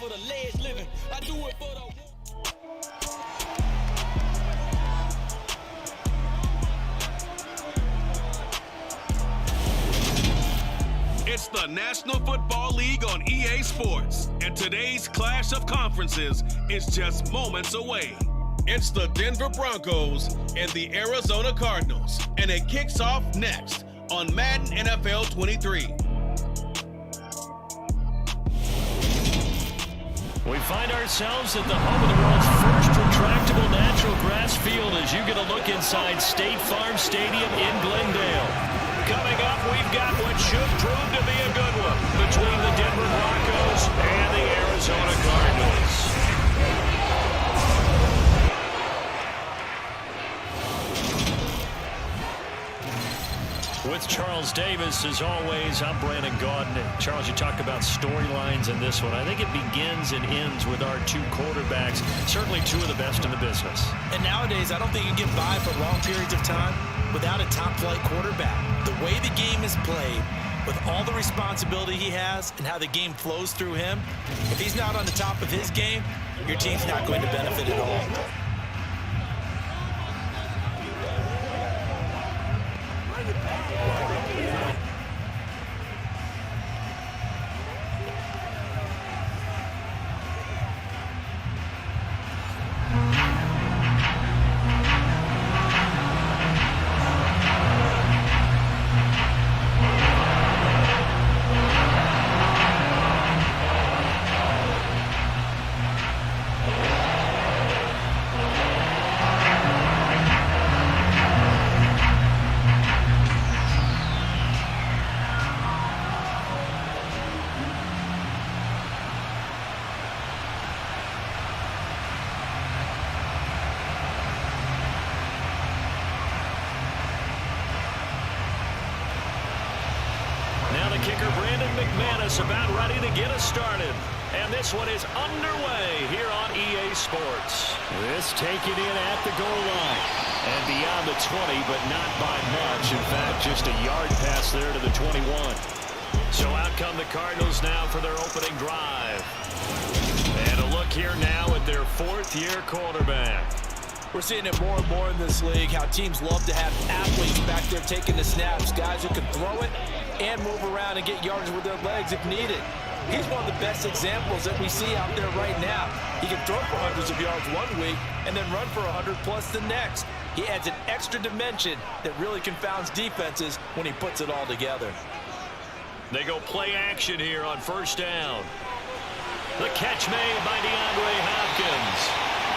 for the ledge living. I do it for the... It's the National Football League on EA Sports, and today's clash of conferences is just moments away. It's the Denver Broncos and the Arizona Cardinals, and it kicks off next on Madden NFL 23. We find ourselves at the home of the world's first retractable natural grass field as you get a look inside State Farm Stadium in Glendale. Coming up, we've got what should prove to be a good one between the Denver Broncos and the Arizona Cardinals. With Charles Davis, as always, I'm Brandon Gaudin. Charles, you talked about storylines in this one. I think it begins and ends with our two quarterbacks, certainly two of the best in the business. And nowadays, I don't think you can get by for long periods of time without a top-flight quarterback. The way the game is played, with all the responsibility he has and how the game flows through him, if he's not on the top of his game, your team's not going to benefit at all. About ready to get us started, and this one is underway here on EA Sports. This taken in at the goal line and beyond the 20, but not by much. In fact, just a yard pass there to the 21. So out come the Cardinals now for their opening drive, and a look here now at their fourth-year quarterback. We're seeing it more and more in this league, how teams love to have athletes back there taking the snaps, guys who can throw it and move around and get yards with their legs if needed. He's one of the best examples that we see out there right now. He can throw for hundreds of yards one week and then run for 100+ the next. He adds an extra dimension that really confounds defenses when he puts it all together. They go play action here on first down. The catch made by DeAndre Hopkins.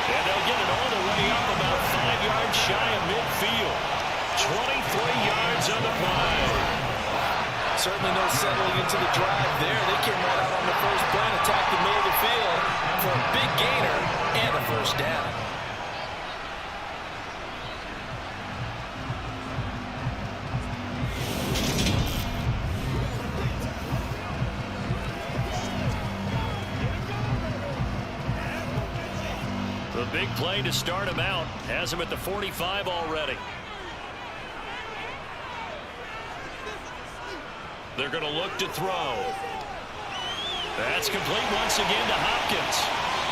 And they'll get it all the way up about 5 yards shy of midfield. 23 yards on the play. Certainly no settling into the drive there. They came right out on the first play and attacked the middle of the field for a big gainer and a first down. The big play to start him out has him at the 45 already. They're going to look to throw. That's complete once again to Hopkins.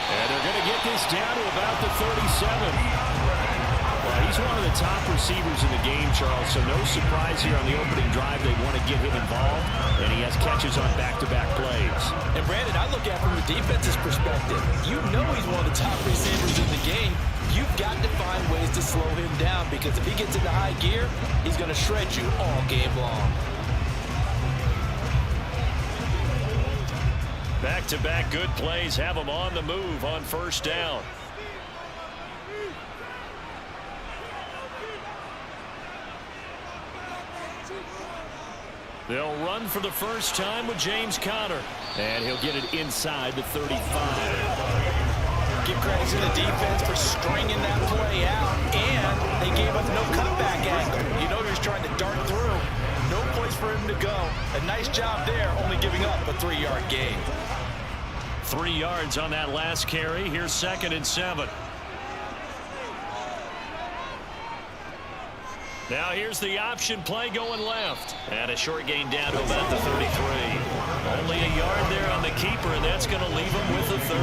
And they're going to get this down to about the 37. Well, he's one of the top receivers in the game, Charles, so no surprise here on the opening drive. They want to get him involved, and he has catches on back-to-back plays. And, Brandon, I look at it from the defense's perspective. You know he's one of the top receivers in the game. You've got to find ways to slow him down because if he gets into high gear, he's going to shred you all game long. Back-to-back good plays have him on the move on first down. They'll run for the first time with James Conner. And he'll get it inside the 35. Give credit to the defense for stringing that play out, and they gave up no cutback angle. You know he's trying to dart through. No place for him to go. A nice job there, only giving up a 3-yard gain. 3 yards on that last carry. Here's 2nd and 7. Now here's the option play going left. And a short gain down to about the 33. Only a yard there on the keeper, and that's going to leave him with a 30.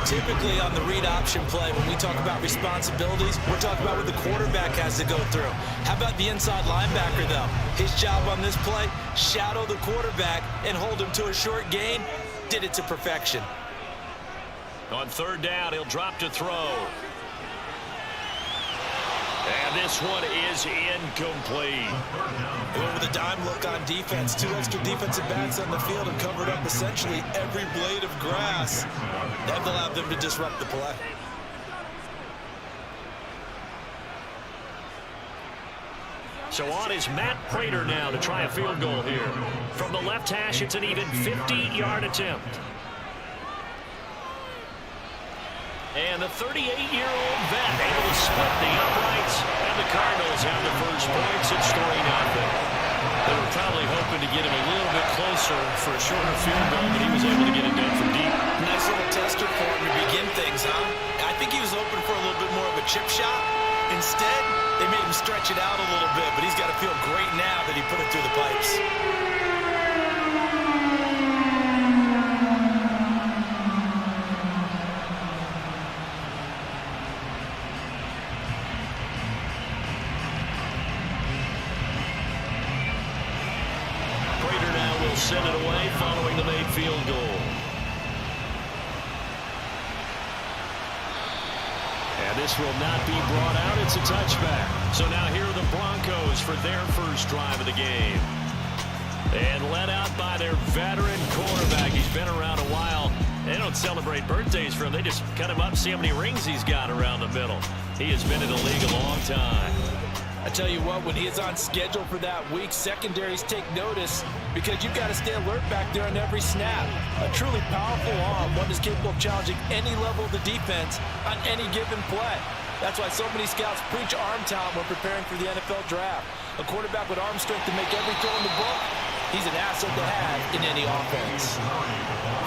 Typically on the read option play, when we talk about responsibilities, we're talking about what the quarterback has to go through. How about the inside linebacker, though? His job on this play, shadow the quarterback and hold him to a short gain. Did it to perfection. On third down, he'll drop to throw. And this one is incomplete. They went with a dime look on defense. 2 extra defensive backs on the field and covered up essentially every blade of grass. That allowed them to disrupt the play. So on is Matt Prater now to try a field goal here. From the left hash, it's an even 50-yard attempt. And the 38-year-old vet able to split the uprights, and the Cardinals have the first points. It's 3-0. They were probably hoping to get him a little bit closer for a shorter field goal, but he was able to get it done from deep. Nice little tester for him to begin things, huh? I think he was hoping for a little bit more of a chip shot. Instead, they made him stretch it out a little bit, but he's got to feel great now that he put it through the pipes. Send it away following the made field goal. And this will not be brought out. It's a touchback. So now here are the Broncos for their first drive of the game. And led out by their veteran quarterback. He's been around a while. They don't celebrate birthdays for him. They just cut him up, see how many rings he's got around the middle. He has been in the league a long time. I tell you what, when he is on schedule for that week, secondaries take notice because you've got to stay alert back there on every snap. A truly powerful arm, one is capable of challenging any level of the defense on any given play. That's why so many scouts preach arm talent when preparing for the NFL draft. A quarterback with arm strength to make every throw in the book, he's an asset to have in any offense.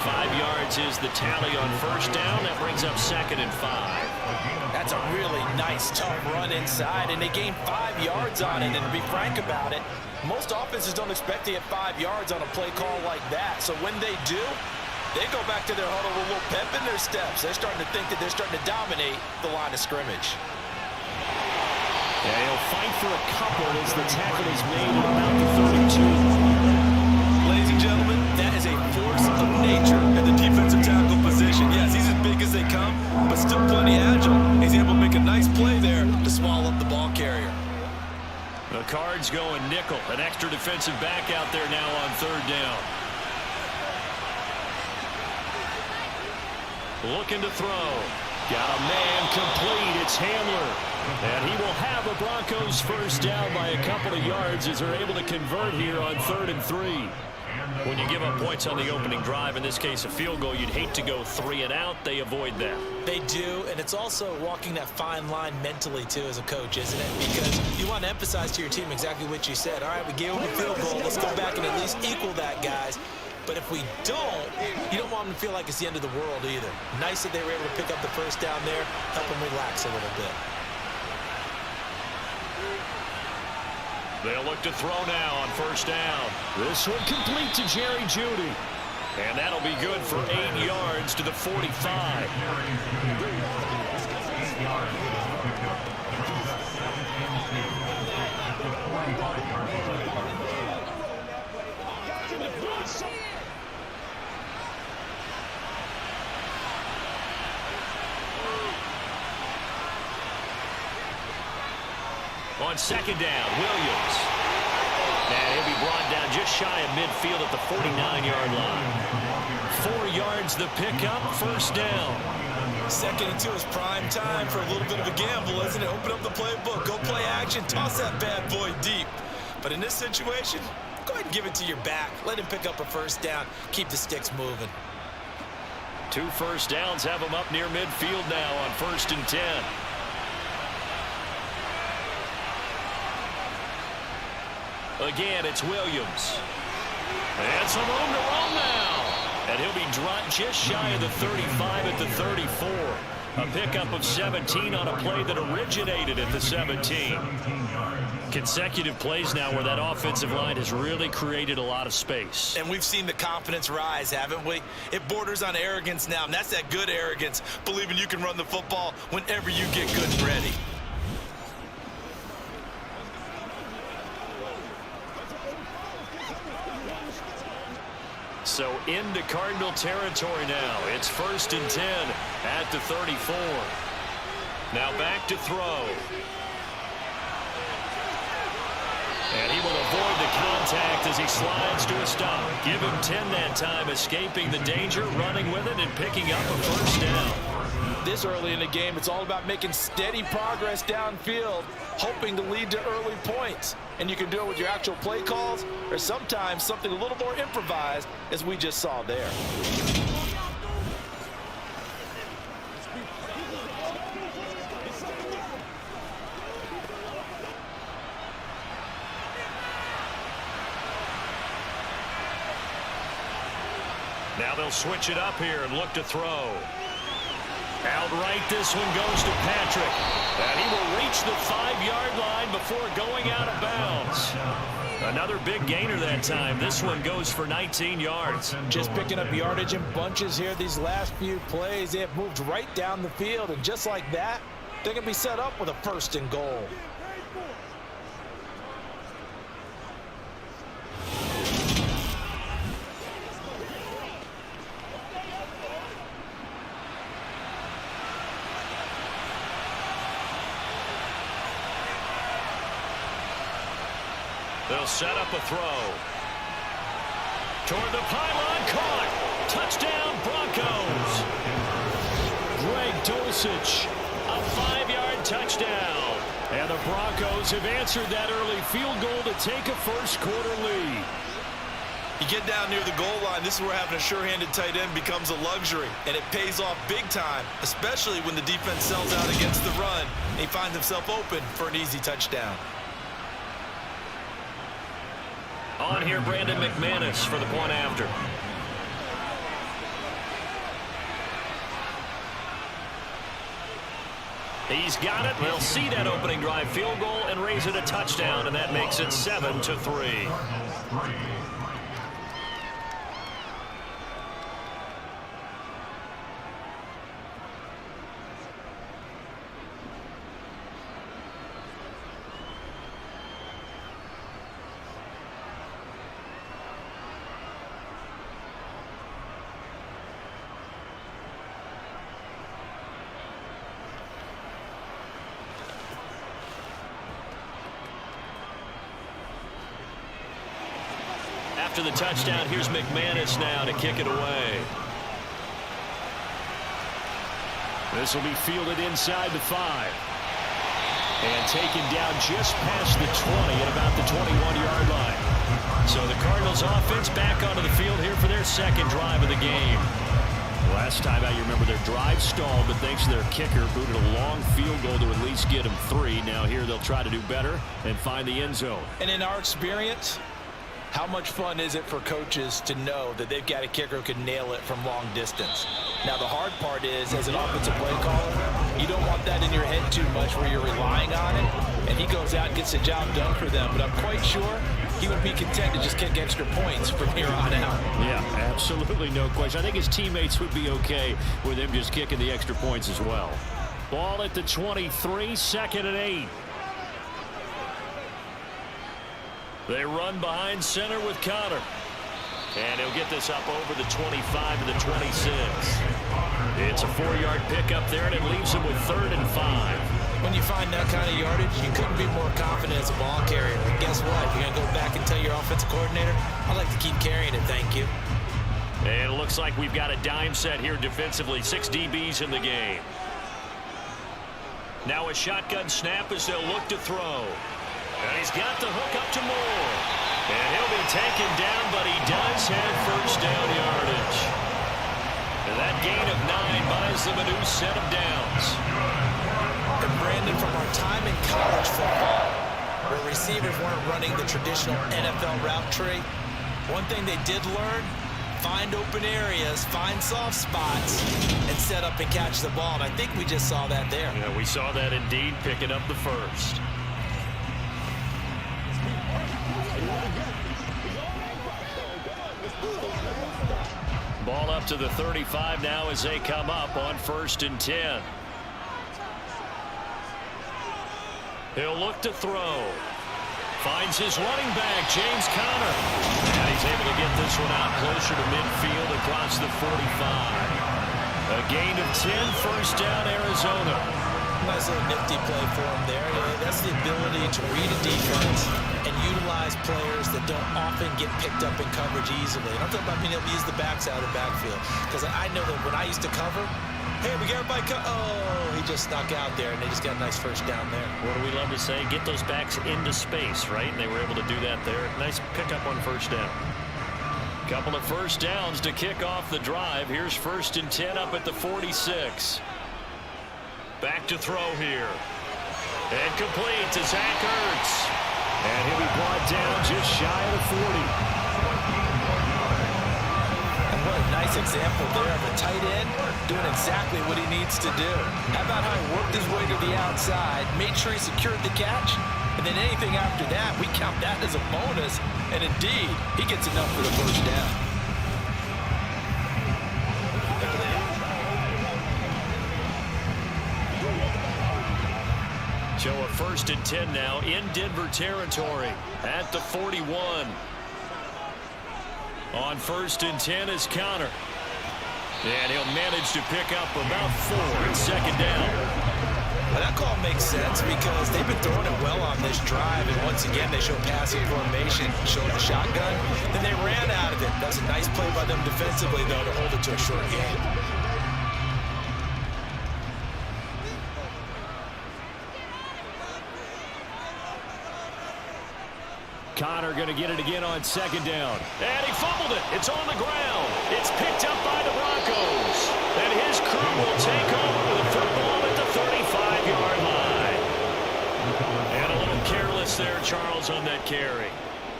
5 yards is the tally on first down. That brings up 2nd and 5. That's a really nice, tough run inside, and they gained 5 yards on it. And to be frank about it, most offenses don't expect to get 5 yards on a play call like that. So when they do, they go back to their huddle with a little pep in their steps. They're starting to think that they're starting to dominate the line of scrimmage. Yeah, he'll fight for a couple as the tackle is made at about the 32. Ladies and gentlemen, that is a force of nature at the defensive tackle position. Yes, he's as big as they come, but still plenty agile. He's able to make a nice play there to swallow up the ball carrier. The Cards going nickel. An extra defensive back out there now on third down. Looking to throw. Got a man complete. It's Hamler. And he will have a Broncos first down by a couple of yards as they're able to convert here on 3rd and 3. When you give up points on the opening drive, in this case a field goal, you'd hate to go 3 and out. They avoid that. They do, and it's also walking that fine line mentally, too, as a coach, isn't it? Because you want to emphasize to your team exactly what you said. All right, we gave them a field goal. Let's go back and at least equal that, guys. But if we don't, you don't want them to feel like it's the end of the world either. Nice that they were able to pick up the first down there, help them relax a little bit. They'll look to throw now on first down. This one complete to Jerry Jeudy. And that'll be good for 8 yards to the 45. On second down, Williams. And he'll be brought down just shy of midfield at the 49-yard line. 4 yards the pickup, first down. 2nd and 2 is prime time for a little bit of a gamble, isn't it? Open up the playbook, go play action, toss that bad boy deep. But in this situation, go ahead and give it to your back. Let him pick up a first down. Keep the sticks moving. 2 first downs have him up near midfield now on 1st and 10. Again, it's Williams. And some room to run now. And he'll be dropped just shy of the 35 at the 34. A pickup of 17 on a play that originated at the 17. Consecutive plays now where that offensive line has really created a lot of space. And we've seen the confidence rise, haven't we? It borders on arrogance now, and that's that good arrogance, believing you can run the football whenever you get good and ready. So into Cardinal territory now. It's 1st and 10 at the 34. Now back to throw. And he will avoid the contact as he slides to a stop. Give him 10 that time, escaping the danger, running with it, and picking up a first down. This early in the game, it's all about making steady progress downfield, hoping to lead to early points. And you can do it with your actual play calls, or sometimes something a little more improvised, as we just saw there. Now they'll switch it up here and look to throw. Outright, this one goes to Patrick. And he will reach the 5-yard line before going out of bounds. Another big gainer that time. This one goes for 19 yards. Just picking up yardage in bunches here these last few plays. They have moved right down the field, and just like that, they can be set up with a 1st and goal. They'll set up a throw. Toward the pylon, caught. Touchdown, Broncos. Greg Dulcich, a 5-yard touchdown. And the Broncos have answered that early field goal to take a first-quarter lead. You get down near the goal line, this is where having a sure-handed tight end becomes a luxury, and it pays off big time, especially when the defense sells out against the run, and he finds himself open for an easy touchdown. On here, Brandon McManus for the point after. He's got it. They'll see that opening drive field goal and raise it a touchdown, and that makes it 7-3. After the touchdown, here's McManus now to kick it away. This will be fielded inside the 5. And taken down just past the 20 at about the 21-yard line. So the Cardinals offense back onto the field here for their second drive of the game. Last time out, you remember their drive stalled, but thanks to their kicker, booted a long field goal to at least get them 3. Now here they'll try to do better and find the end zone. And in our experience, how much fun is it for coaches to know that they've got a kicker who can nail it from long distance? Now, the hard part is, as an offensive play caller, you don't want that in your head too much where you're relying on it, and he goes out and gets the job done for them. But I'm quite sure he would be content to just kick extra points from here on out. Yeah, absolutely no question. I think his teammates would be okay with him just kicking the extra points as well. Ball at the 23, 2nd and 8. They run behind center with Connor. And he'll get this up over the 25 to the 26. It's a 4-yard pickup there, and it leaves him with 3rd and 5. When you find that kind of yardage, you couldn't be more confident as a ball carrier. But guess what? You're going to go back and tell your offensive coordinator, I'd like to keep carrying it, thank you. And it looks like we've got a dime set here defensively. 6 DBs in the game. Now a shotgun snap as they'll look to throw. And he's got the hook up to Moore. And he'll be taken down, but he does have first down yardage. And that gain of 9 buys them a new set of downs. And Brandon, from our time in college football, where receivers weren't running the traditional NFL route tree, one thing they did learn, find open areas, find soft spots, and set up and catch the ball. And I think we just saw that there. Yeah, we saw that indeed, picking up the first. Ball up to the 35 now as they come up on 1st and 10. He'll look to throw. Finds his running back, James Conner. And he's able to get this one out closer to midfield across the 45. A gain of 10, 1st down, Arizona. Nice little nifty play for him there. That's the ability to read a defense and utilize players that don't often get picked up in coverage easily. And I'm talking about being able to use the backs out of the backfield. Because I know that when I used to cover, hey, we got everybody oh, he just snuck out there, and they just got a nice 1st down there. What do we love to say? Get those backs into space, right? And they were able to do that there. Nice pickup on 1st down. Couple of 1st downs to kick off the drive. Here's 1st and 10 up at the 46. Back to throw here. And complete to Zach Ertz. And he'll be brought down just shy of the 40. And what a nice example there of a tight end doing exactly what he needs to do. How about how he worked his way to the outside, made sure he secured the catch, and then anything after that, we count that as a bonus. And indeed, he gets enough for the 1st down. So a 1st and 10 now in Denver territory at the 41. On 1st and 10 is Conner. And he'll manage to pick up about 4 at 2nd down. Well, that call makes sense because they've been throwing it well on this drive, and once again they show passing formation, showed the shotgun, then they ran out of it. That's a nice play by them defensively, though, to hold it to a short game. Conner going to get it again on 2nd down. And he fumbled it. It's on the ground. It's picked up by the Broncos. And his crew will take over the football at the 35-yard line. And a little careless there, Charles, on that carry.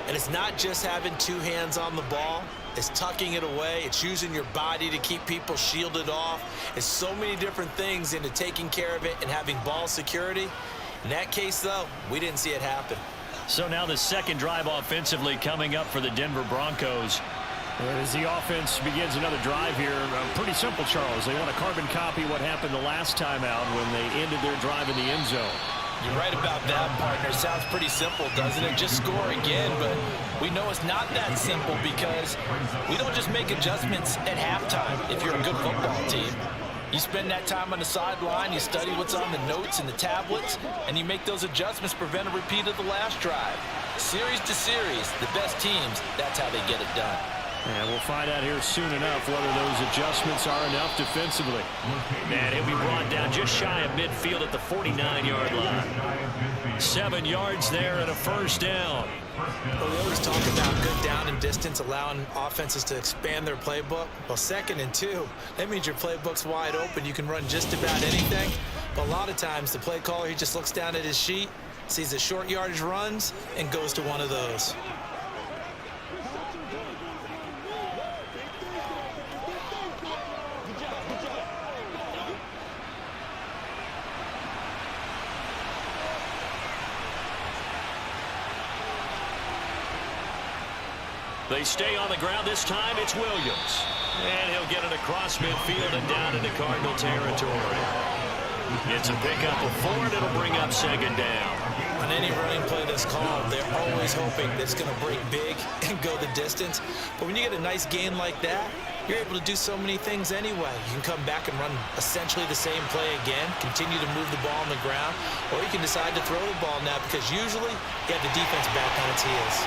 And it's not just having 2 hands on the ball. It's tucking it away. It's using your body to keep people shielded off. It's so many different things into taking care of it and having ball security. In that case, though, we didn't see it happen. So now the 2nd drive offensively coming up for the Denver Broncos. As the offense begins another drive here, pretty simple, Charles. They want to carbon copy what happened the last time out when they ended their drive in the end zone. You're right about that, partner. Sounds pretty simple, doesn't it? Just score again, but we know it's not that simple because we don't just make adjustments at halftime if you're a good football team. You spend that time on the sideline, you study what's on the notes and the tablets, and you make those adjustments, prevent a repeat of the last drive. Series to series, the best teams, that's how they get it done. And we'll find out here soon enough whether those adjustments are enough defensively. And he'll be brought down just shy of midfield at the 49-yard line. 7 yards there and a 1st down. Well, we always talk about good down and distance, allowing offenses to expand their playbook. Well, 2nd and 2, that means your playbook's wide open. You can run just about anything. But a lot of times, the play caller, he just looks down at his sheet, sees the short yardage runs, and goes to one of those. They stay on the ground. This time it's Williams. And he'll get it across midfield and down into Cardinal territory. It's a pickup of 4, and it'll bring up 2nd down. On any running play that's called, they're always hoping that it's going to break big and go the distance. But when you get a nice gain like that, you're able to do so many things anyway. You can come back and run essentially the same play again, continue to move the ball on the ground, or you can decide to throw the ball now because usually you have the defense back on its heels.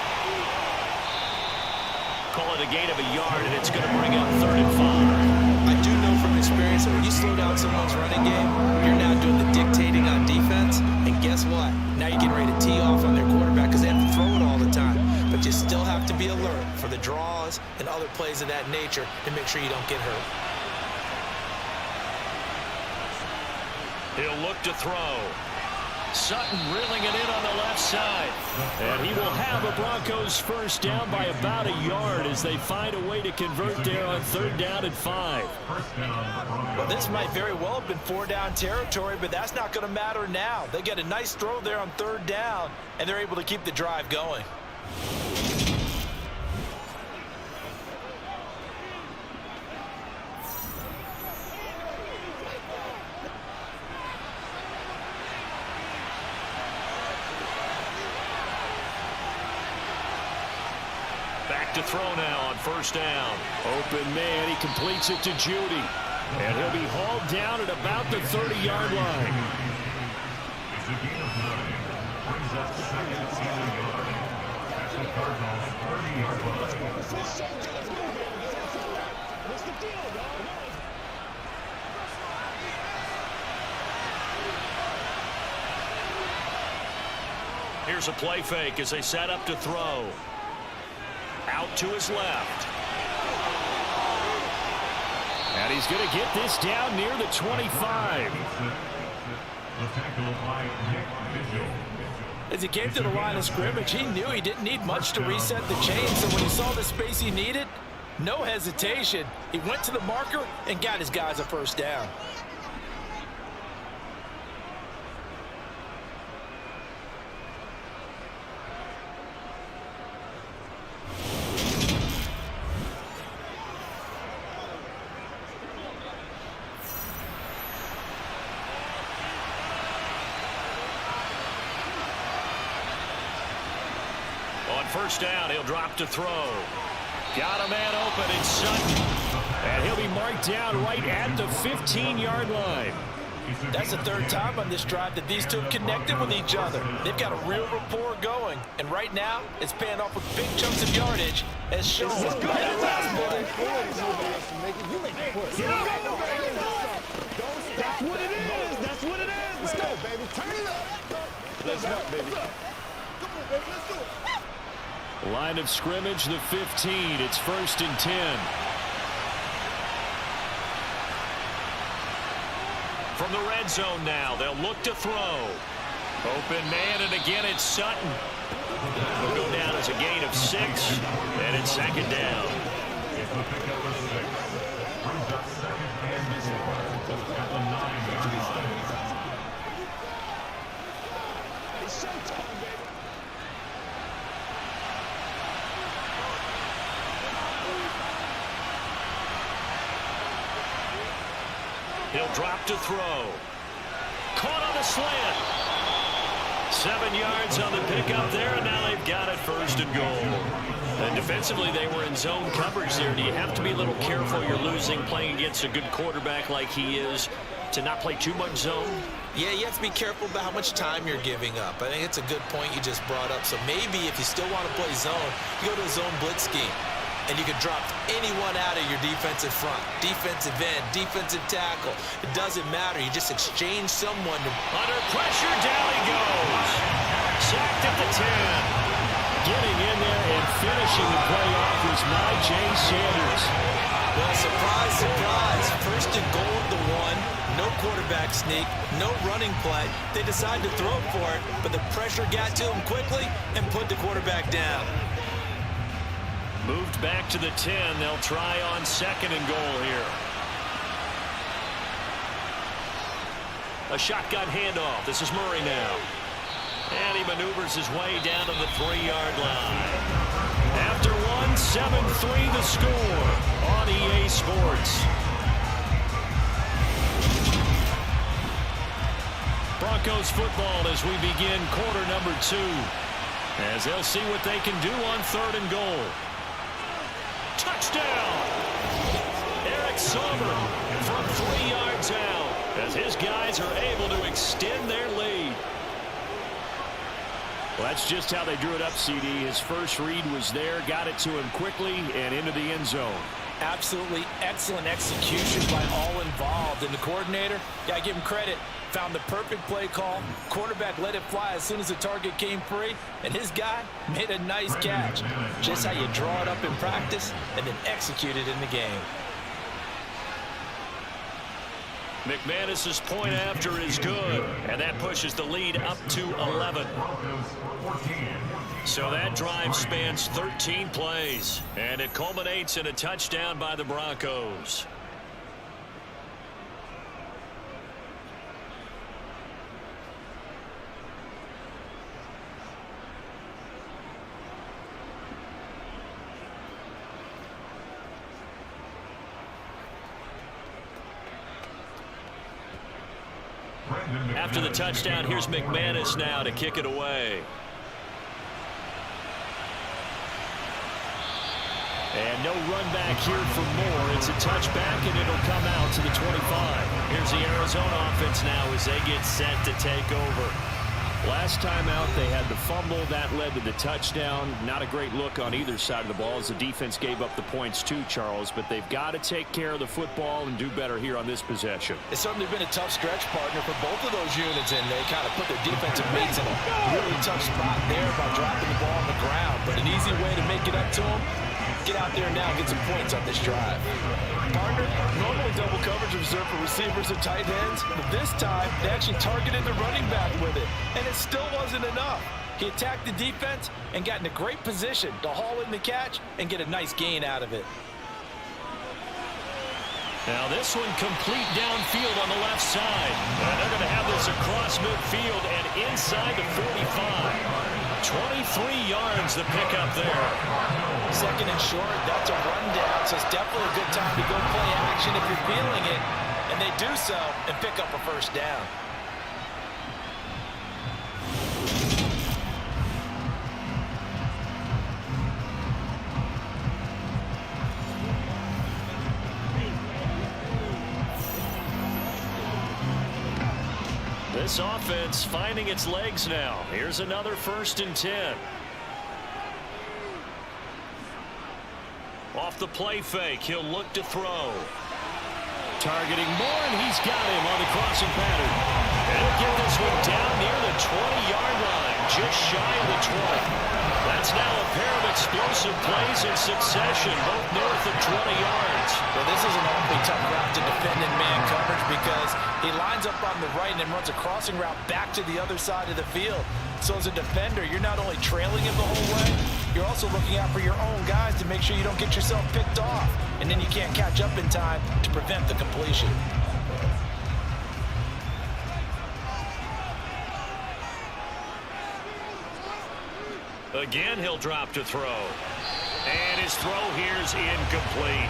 Call it a gain of 1 yard, and it's going to bring up 3rd and 5. I do know from experience that when you slow down someone's running game, you're now doing the dictating on defense, and guess what? Now you're getting ready to tee off on their quarterback because they have to throw it all the time. But you still have to be alert for the draws and other plays of that nature to make sure you don't get hurt. He'll look to throw. Sutton reeling it in on the left side. And he will have a Broncos 1st down by about 1 yard as they find a way to convert there on 3rd down and 5. Well, this might very well have been 4-down territory, but that's not going to matter now. They get a nice throw there on 3rd down, and they're able to keep the drive going. back to throw now on first down. Open man. He completes it to Judy. And he'll be hauled down at about the 30-yard line. Here's a play fake as they set up to throw. Out to his left. And he's going to get this down near the 25. As he came to the line of scrimmage, he knew he didn't need much to reset the chain. So when he saw the space he needed, no hesitation. He went to the marker and got his guys a first down. First down, he'll drop to throw. Got a man open, it's Sutton. And he'll be marked down right at the 15-yard line. That's the third time on this drive that these two have connected with each other. They've got a real rapport going. And right now, it's paying off with big chunks of yardage, as shown by the last play. That's what it is. That's what it is. Let's go, baby. Turn it up. Let's go, baby. Come on, baby. Let's do it. Line of scrimmage, the 15. It's 1st and 10. From the red zone now, they'll look to throw. Open man, and again it's Sutton. Will go down as a gain of 6, and it's 2nd down. He'll drop to throw. Caught on the slant. 7 yards on the pickup there, and now they've got it 1st and goal. And defensively, they were in zone coverage there. Do you have to be a little careful? You're losing playing against a good quarterback like he is to not play too much zone? Yeah, you have to be careful about how much time you're giving up. I think it's a good point you just brought up. So maybe if you still want to play zone, you go to a zone blitz scheme. And you can drop anyone out of your defensive front, defensive end, defensive tackle. It doesn't matter. You just exchange someone. Under pressure, down he goes. Sacked at the 10. Getting in there and finishing the play off was Najee Sanders. Well, surprise, surprise. 1st and goal at the 1. No quarterback sneak, no running play. They decide to throw for it, but the pressure got to him quickly and put the quarterback down. Moved back to the 10. They'll try on 2nd and goal here. A shotgun handoff. This is Murray now. And he maneuvers his way down to the 3-yard line. After 1, 7-3 the score on EA Sports. Broncos football as we begin quarter number 2. As they'll see what they can do on 3rd and goal. Touchdown! Eric Sauber from 3 yards out as his guys are able to extend their lead. Well, that's just how they drew it up, CD. His first read was there, got it to him quickly and into the end zone. Absolutely excellent execution by all involved. And the coordinator, got to give him credit, found the perfect play call. Quarterback let it fly as soon as the target came free. And his guy made a nice catch. Just how you draw it up in practice and then execute it in the game. McManus's point after is good. And that pushes the lead up to 11. So that drive spans 13 plays. And it culminates in a touchdown by the Broncos. After the touchdown, here's McManus now to kick it away. And no run back here for more. It's a touchback, and it'll come out to the 25. Here's the Arizona offense now as they get set to take over. Last time out, they had the fumble. That led to the touchdown. Not a great look on either side of the ball as the defense gave up the points too, Charles. But they've got to take care of the football and do better here on this possession. It's certainly been a tough stretch, partner, for both of those units, and they kind of put their defensive mates in a really tough spot there by dropping the ball on the ground. But an easy way to make it up to them, get out there now and get some points on this drive. Partner, normally double coverage reserved for receivers and tight ends, but this time they actually targeted the running back with it, and it still wasn't enough. He attacked the defense and got in a great position to haul in the catch and get a nice gain out of it. Now this one complete downfield on the left side. And they're going to have this across midfield and inside the 45. 23 yards to pick up there. Second and short, that's a rundown, so it's definitely a good time to go play action if you're feeling it. And they do so and pick up a first down. This offense finding its legs now. Here's another 1st and 10. Off the play fake, he'll look to throw. Targeting Moore, and he's got him on the crossing pattern. And he'll get this one down near the 20-yard line, just shy of the 20. That's now a pair of explosive plays in succession, both north of 20 yards. Well, this is an awfully tough route to defend in man coverage because he lines up on the right and then runs a crossing route back to the other side of the field. So as a defender, you're not only trailing him the whole way, you're also looking out for your own guys to make sure you don't get yourself picked off. And then you can't catch up in time to prevent the completion. Again, he'll drop to throw. And his throw here's incomplete.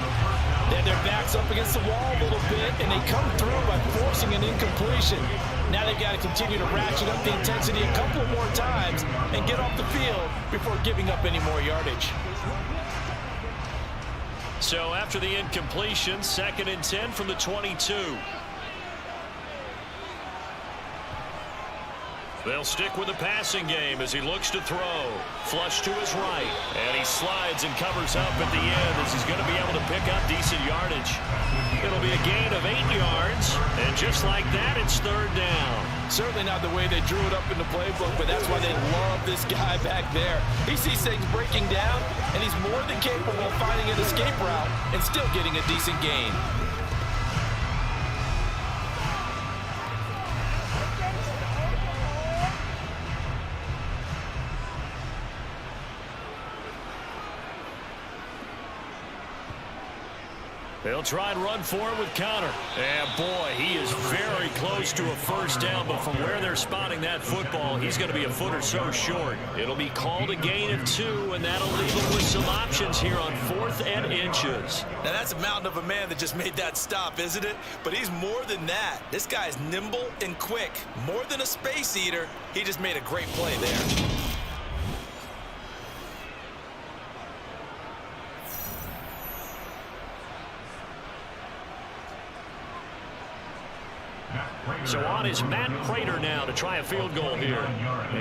Then their back's up against the wall a little bit, and they come through by forcing an incompletion. Now they've got to continue to ratchet up the intensity a couple more times and get off the field before giving up any more yardage. So after the incompletion, 2nd and 10 from the 22. They'll stick with the passing game as he looks to throw. Flush to his right. And he slides and covers up at the end as he's going to be able to pick up decent yardage. It'll be a gain of 8 yards. And just like that, it's 3rd down. Certainly not the way they drew it up in the playbook, but that's why they love this guy back there. He sees things breaking down, and he's more than capable of finding an escape route and still getting a decent gain. They'll try and run for it with Connor. And boy, he is very close to a first down, but from where they're spotting that football, he's going to be a foot or so short. It'll be called a gain of 2, and that'll leave him with some options here on 4th and inches. Now that's a mountain of a man that just made that stop, isn't it? But he's more than that. This guy is nimble and quick. More than a space eater, he just made a great play there. So on is Matt Prater now to try a field goal here.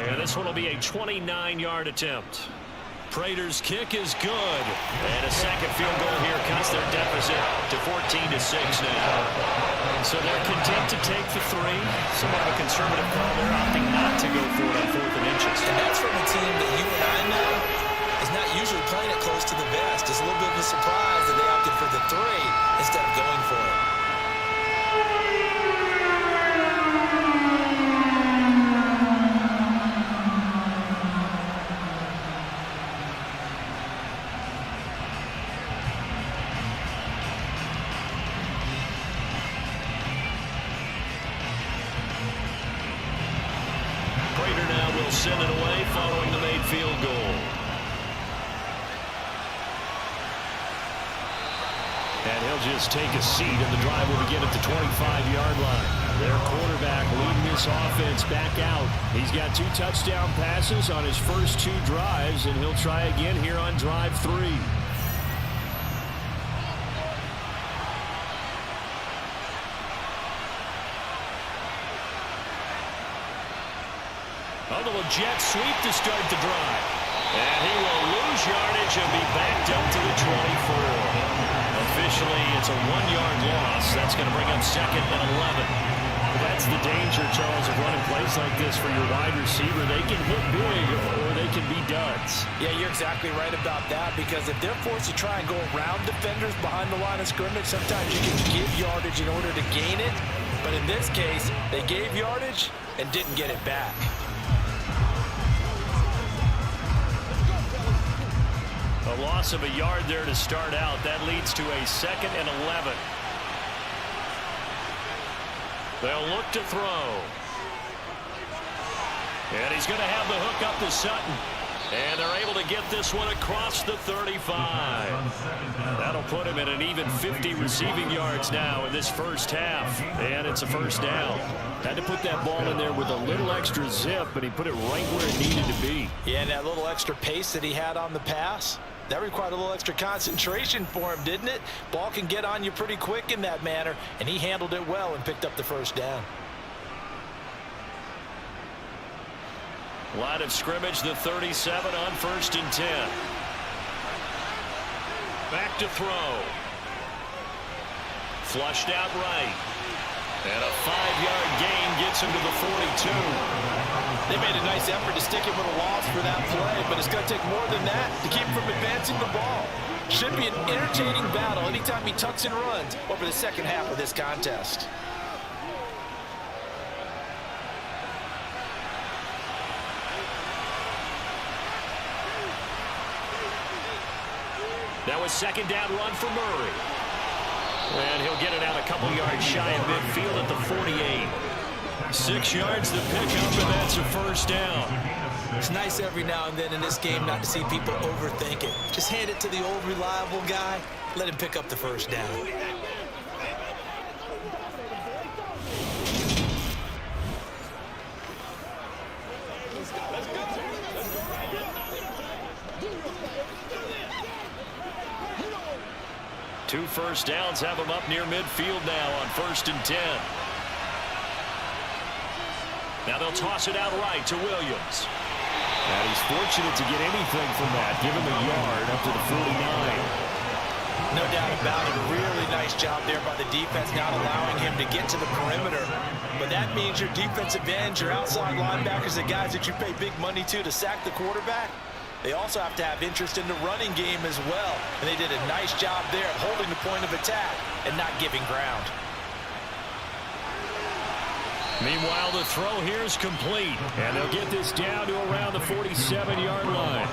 And this one will be a 29-yard attempt. Prater's kick is good. And a second field goal here cuts their deficit to 14-6 now. So they're content to take the 3. Somewhat of a conservative call. They're opting not to go for it on 4th and inches. And that's from a team that you and I know is not usually playing it close to the vest. It's a little bit of a surprise that they opted for the 3 instead of going for it. Send it away following the made field goal. And he'll just take a seat, and the drive will begin at the 25-yard line. Their quarterback leading this offense back out. He's got 2 touchdown passes on his first 2 drives, and he'll try again here on drive 3. A little jet sweep to start the drive. And he will lose yardage and be backed up to the 24. Officially, it's a 1-yard loss. That's going to bring up 2nd and 11. That's the danger, Charles, of running plays like this for your wide receiver. They can hit big or they can be duds. Yeah, you're exactly right about that, because if they're forced to try and go around defenders behind the line of scrimmage, sometimes you can give yardage in order to gain it. But in this case, they gave yardage and didn't get it back. A loss of a yard there to start out. That leads to a 2nd and 11. They'll look to throw. And he's going to have the hook up to Sutton. And they're able to get this one across the 35. That'll put him at an even 50 receiving yards now in this first half. And it's a first down. Had to put that ball in there with a little extra zip, but he put it right where it needed to be. Yeah, and that little extra pace that he had on the pass, that required a little extra concentration for him, didn't it? Ball can get on you pretty quick in that manner, and he handled it well and picked up the first down. Line of scrimmage, the 37 on 1st and 10. Back to throw. Flushed out right. And a 5-yard gain gets him to the 42. They made a nice effort to stick him with a loss for that play, but it's going to take more than that to keep him from advancing the ball. Should be an entertaining battle anytime he tucks and runs over the second half of this contest. That was 2nd down run for Murray. And he'll get it out a couple yards shy of midfield at the 48. 6 yards to pick up, and that's a first down. It's nice every now and then in this game not to see people overthink it. Just hand it to the old reliable guy. Let him pick up the first down. Two first downs have him up near midfield now on 1st and 10. Now they'll toss it out right to Williams. And he's fortunate to get anything from that. Give him a yard up to the 49. No doubt about it. Really nice job there by the defense, not allowing him to get to the perimeter. But that means your defensive ends, your outside linebackers, the guys that you pay big money to sack the quarterback, they also have to have interest in the running game as well. And they did a nice job there at holding the point of attack and not giving ground. Meanwhile, the throw here is complete. And they'll get this down to around the 47-yard line.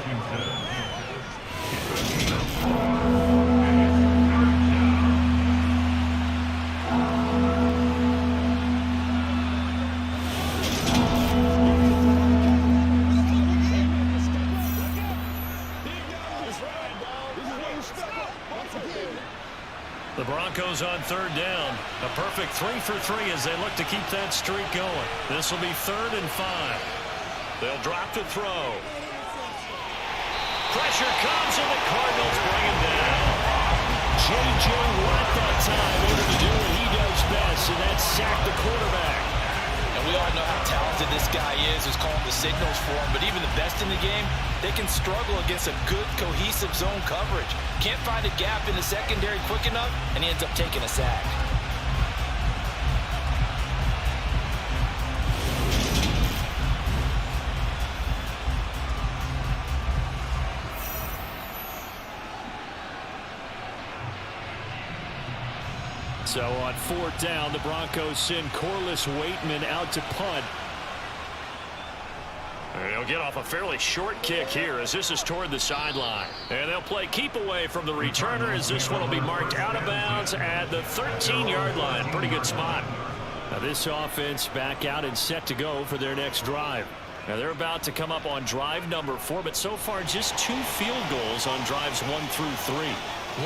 The Broncos on 3rd down. A perfect 3 for 3 as they look to keep that streak going. This will be 3rd and 5. They'll drop to throw. Pressure comes and the Cardinals bring him down. J.J. Wack that time in order to do what he does best, and that's sack the quarterback. And we all know how talented this guy is who's calling the signals for him, but even the best in the game, they can struggle against a good, cohesive zone coverage. Can't find a gap in the secondary quick enough, and he ends up taking a sack. So on 4th down, the Broncos send Corliss Waitman out to punt. They'll get off a fairly short kick here as this is toward the sideline. And they'll play keep away from the returner as this one will be marked out of bounds at the 13-yard line. Pretty good spot. Now this offense back out and set to go for their next drive. Now they're about to come up on drive number 4, but so far just 2 field goals on drives 1 through 3.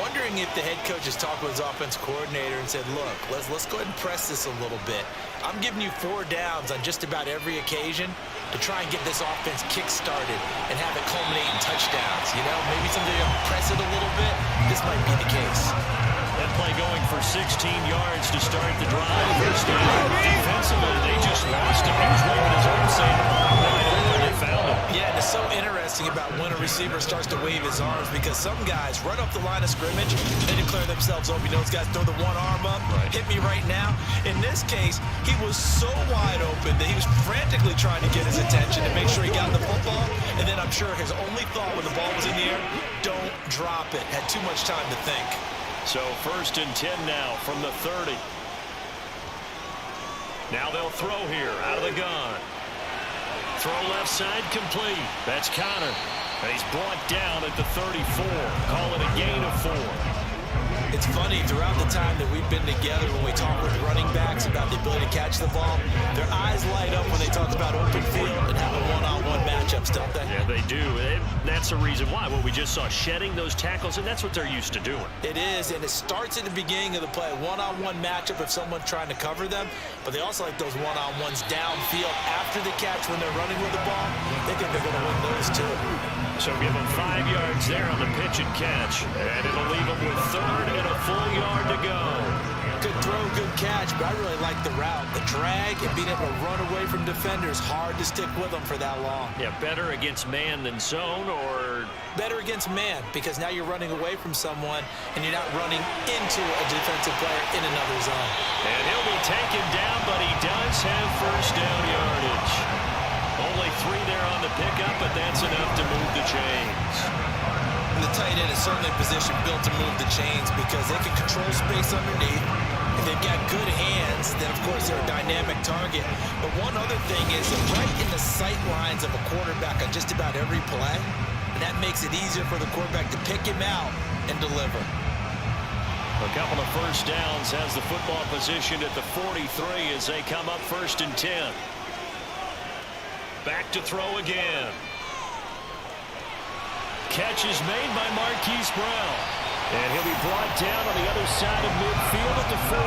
Wondering if the head coach has talked with his offense coordinator and said, look, let's go ahead and press this a little bit. I'm giving you 4 downs on just about every occasion to try and get this offense kick-started and have it culminate in touchdowns. You know, maybe someday you'll press it a little bit. This might be the case. That play going for 16 yards to start the drive. First down. Defensively, they just lost him. He was waving his arm saying, wide open. so interesting about when a receiver starts to wave his arms, because some guys run up the line of scrimmage, they declare themselves open. You know, those guys throw the one arm up, hit me right now. In this case, he was so wide open that he was frantically trying to get his attention to make sure he got the football. And then I'm sure his only thought when the ball was in the air, don't drop it. Had too much time to think. So 1st and 10 now from the 30. Now they'll throw here out of the gun. Throw left side complete. That's Connor. And he's brought down at the 34. Call it a gain of 4. It's funny, throughout the time that we've been together, when we talk with running backs about the ability to catch the ball, their eyes light up when they talk about open field and having one-on-one matchups, don't they? Yeah, they do. That's the reason why. Well, we just saw shedding those tackles, and that's what they're used to doing. It is, and it starts at the beginning of the play. One-on-one matchup if someone's trying to cover them, but they also like those one-on-ones downfield after the catch when they're running with the ball. They think they're going to win those too. So give them 5 yards there on the pitch and catch, and it'll leave them with 3rd and a full yard to go. Good throw, good catch, but I really like the route. The drag and being able to run away from defenders, hard to stick with them for that long. Yeah, better against man than zone, or? Better against man, because now you're running away from someone and you're not running into a defensive player in another zone. And he'll be taken down, but he does have 1st down yardage. Only 3 there on the pickup, but that's enough to move the chains. And the tight end is certainly a position built to move the chains because they can control space underneath. If they've got good hands, then of course they're a dynamic target. But one other thing is they're right in the sight lines of a quarterback on just about every play. And that makes it easier for the quarterback to pick him out and deliver. A couple of 1st downs has the football positioned at the 43 as they come up 1st and 10. Back to throw again. Catch is made by Marquise Brown. And he'll be brought down on the other side of midfield at the 43.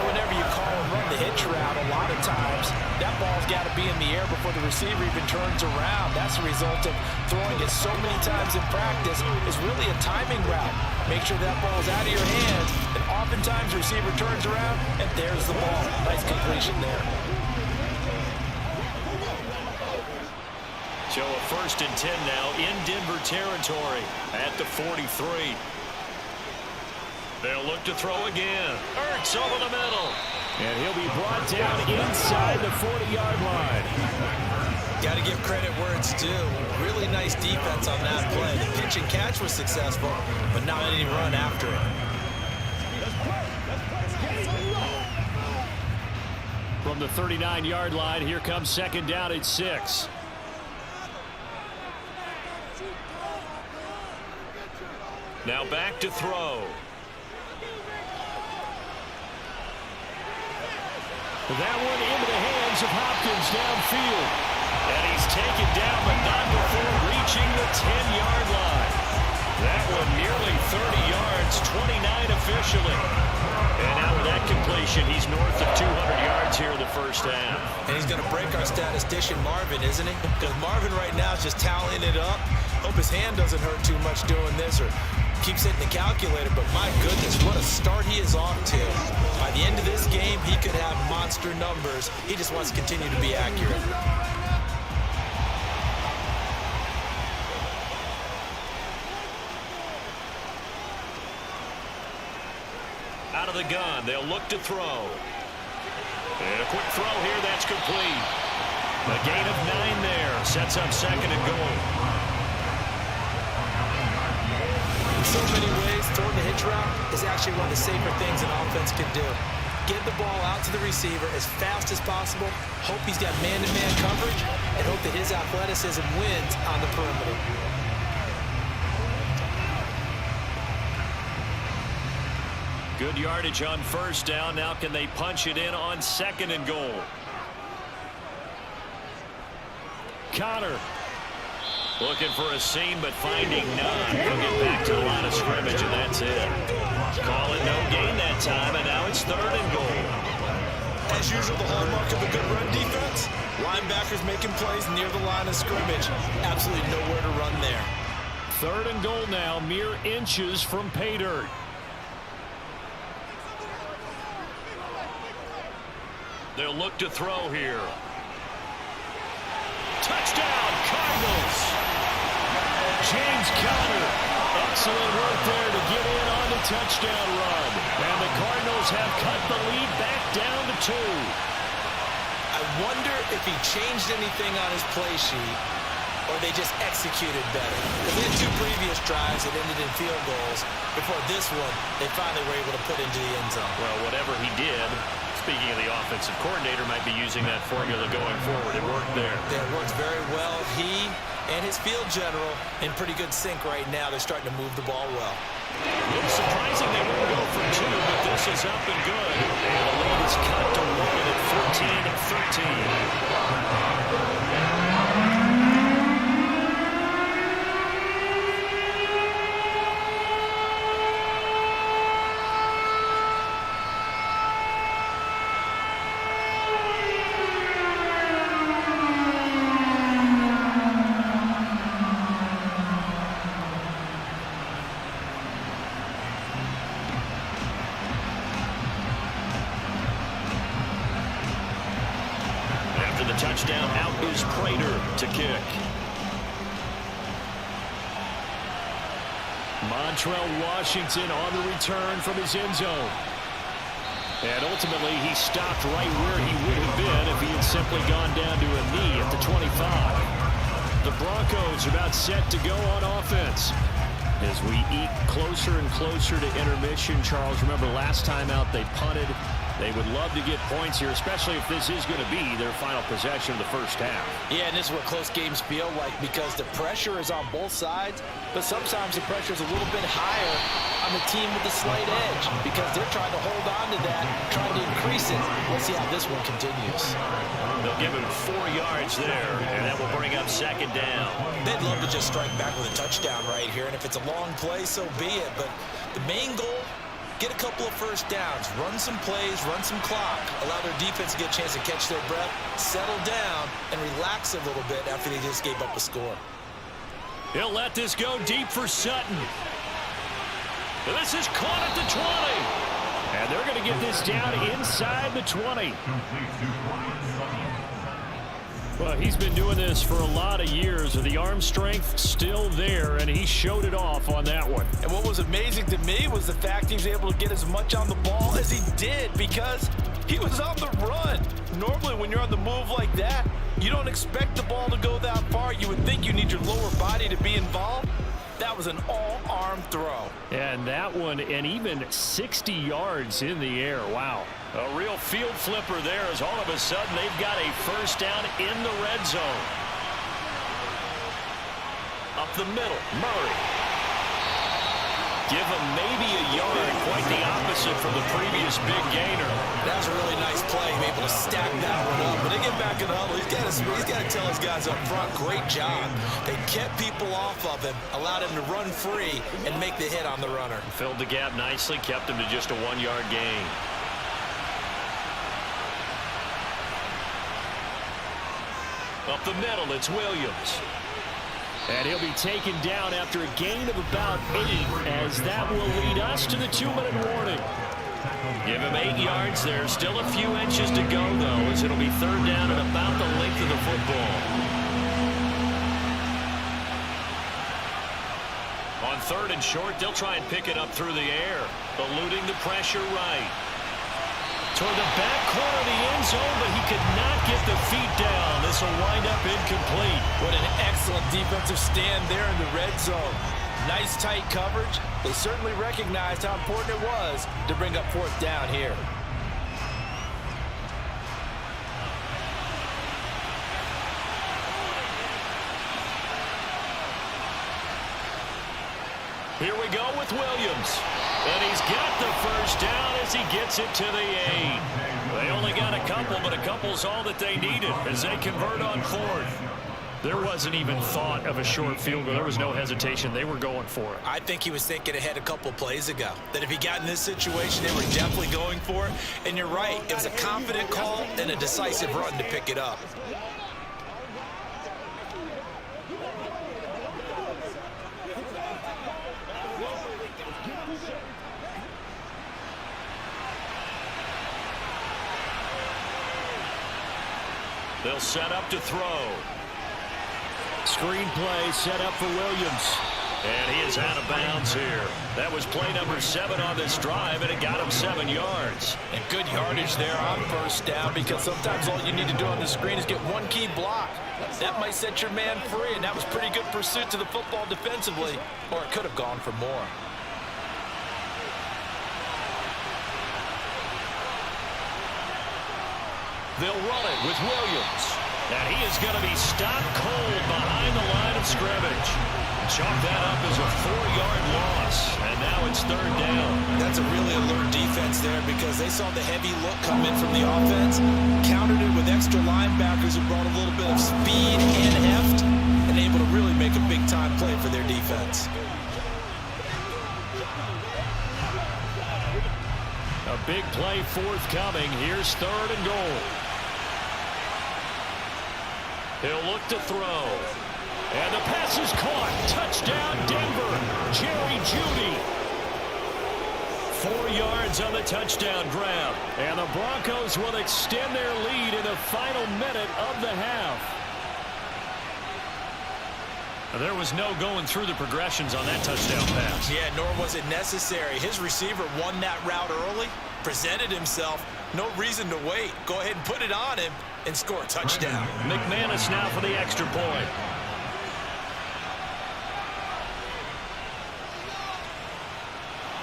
Whenever you call and run the hitch route, a lot of times that ball's got to be in the air before the receiver even turns around. That's the result of throwing it so many times in practice. Is really a timing route. Make sure that ball's out of your hands, and oftentimes the receiver turns around, and there's the ball. Nice completion there. So a 1st and 10 now in Denver territory at the 43. They'll look to throw again. Ertz over the middle. And he'll be brought down inside the 40-yard line. Got to give credit where it's due. Really nice defense on that play. The pitch and catch was successful, but not any run after it. From the 39-yard line, here comes 2nd down at 6. Now back to throw. That one into the hands of Hopkins downfield. And he's taken down, but not before reaching the 10-yard line. That one nearly 30 yards, 29 officially. And now with that completion, he's north of 200 yards here in the 1st half. And he's going to break our statistician Marvin, isn't he? Because Marvin right now is just tallying it up. Hope his hand doesn't hurt too much doing this or keeps hitting the calculator, but my goodness, what a start he is off to. By the end of this game, he could have monster numbers. He just wants to continue to be accurate. Out of the gun, they'll look to throw. And a quick throw here, that's complete. A gain of 9 there, sets up 2nd and goal. In so many ways, throwing the hitch route is actually one of the safer things an offense can do. Get the ball out to the receiver as fast as possible, hope he's got man-to-man coverage, and hope that his athleticism wins on the perimeter. Good yardage on 1st down. Now can they punch it in on 2nd and goal? Connor looking for a seam, but finding none. He'll get back to the line of scrimmage, and that's it. Call it no gain that time, and now it's 3rd and goal. As usual, the hallmark of a good run defense, linebackers making plays near the line of scrimmage. Absolutely nowhere to run there. 3rd and goal now, mere inches from pay dirt. They'll look to throw here. touchdown, Cardinals. James Conner, excellent work there to get in on the touchdown run. And the Cardinals have cut the lead back down to 2. I wonder if he changed anything on his play sheet or they just executed better. Because they had 2 previous drives that ended in field goals. Before this one, they finally were able to put into the end zone. Well, whatever he did, speaking of the offensive coordinator, might be using that formula going forward. It worked there. Yeah, it works very well. He and his field general in pretty good sync right now. They're starting to move the ball well. A little surprising they won't go for 2, but this is up and good. And the lead is cut to 1 at 14-13. Touchdown, out is Prater to kick. Montrell Washington on the return from his end zone. And ultimately, he stopped right where he would have been if he had simply gone down to a knee at the 25. The Broncos are about set to go on offense. As we eat closer and closer to intermission, Charles, remember last time out they punted. They would love to get points here, especially if this is going to be their final possession of the first half. Yeah, and this is what close games feel like because the pressure is on both sides, but sometimes the pressure is a little bit higher on the team with the slight edge because they're trying to hold on to that, trying to increase it. Let's see how this one continues. They'll give him 4 yards there, and that will bring up second down. They'd love to just strike back with a touchdown right here, and if it's a long play, so be it. But the main goal, get a couple of first downs, run some plays, run some clock, allow their defense to get a chance to catch their breath, settle down, and relax a little bit after they just gave up a score. He'll let this go deep for Sutton. This is caught at the 20. And they're going to get this down inside the 20. Well, he's been doing this for a lot of years with the arm strength still there, and he showed it off on that one. And what was amazing to me was the fact he was able to get as much on the ball as he did because he was on the run. Normally, when you're on the move like that, you don't expect the ball to go that far. You would think you need your lower body to be involved. That was an all-arm throw. And that one, and even 60 yards in the air. Wow. A real field flipper there as all of a sudden they've got a first down in the red zone. Up the middle, Murray. Give him maybe a yard, quite the opposite from the previous big gainer. That was a really nice play, able to stack that one up. But they get back in the huddle. He's got to tell his guys up front, great job. They kept people off of him, allowed him to run free and make the hit on the runner. Filled the gap nicely, kept him to just a 1-yard gain. Up the middle, it's Williams. And he'll be taken down after a gain of about 8, as that will lead us to the 2-minute warning. Give him 8 yards there. Still a few inches to go, though, as it'll be third down at about the length of the football. On third and short, they'll try and pick it up through the air, eluding the pressure right. Toward the back corner of the end zone, but he could not get the feet down. This will wind up incomplete. What an excellent defensive stand there in the red zone. Nice tight coverage. They certainly recognized how important it was to bring up fourth down here. Here we go with Williams. And he's got the first down as he gets it to the 8. They only got a couple, but a couple's all that they needed as they convert on fourth. There wasn't even thought of a short field goal. There was no hesitation. They were going for it. I think he was thinking ahead a couple plays ago, that if he got in this situation, they were definitely going for it. And you're right. It was a confident call and a decisive run to pick it up. They'll set up to throw. Screen play set up for Williams. And he is out of bounds here. That was play number 7 on this drive, and it got him 7 yards. And good yardage there on first down, because sometimes all you need to do on the screen is get one key block. That might set your man free, and that was pretty good pursuit to the football defensively, or it could have gone for more. They'll run it with Williams. And he is going to be stopped cold behind the line of scrimmage. Chalk that up as a 4-yard loss, and now it's 3rd down. That's a really alert defense there, because they saw the heavy look come in from the offense, countered it with extra linebackers who brought a little bit of speed and heft, and able to really make a big-time play for their defense. A big play forthcoming. Here's 3rd and goal. He'll look to throw. And the pass is caught. Touchdown, Denver. Jerry Jeudy. 4 yards on the touchdown grab. And the Broncos will extend their lead in the final minute of the half. There was no going through the progressions on that touchdown pass. Yeah, nor was it necessary. His receiver won that route early, presented himself. No reason to wait. Go ahead and put it on him and score a touchdown. McManus now for the extra point.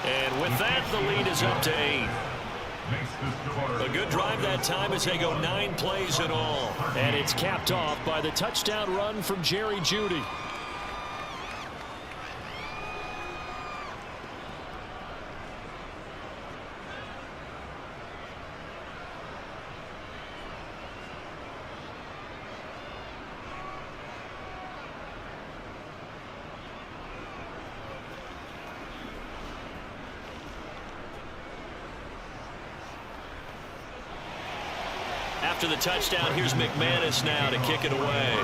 And with that, the lead is up to 8. A good drive that time as they go 9 plays in all. And it's capped off by the touchdown run from Jerry Jeudy. After the touchdown, here's McManus now to kick it away.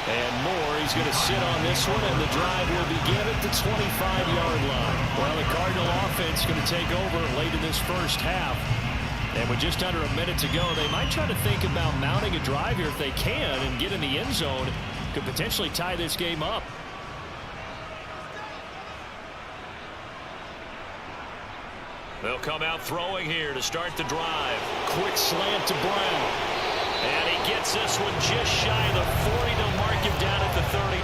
And Moore, he's going to sit on this one, and the drive will begin at the 25-yard line. Well, the Cardinal offense is going to take over late in this first half. And with just under a minute to go, they might try to think about mounting a drive here if they can and get in the end zone. Could potentially tie this game up. They'll come out throwing here to start the drive. Quick slant to Brown. And he gets this one just shy of the 40. They'll mark him down at the 39.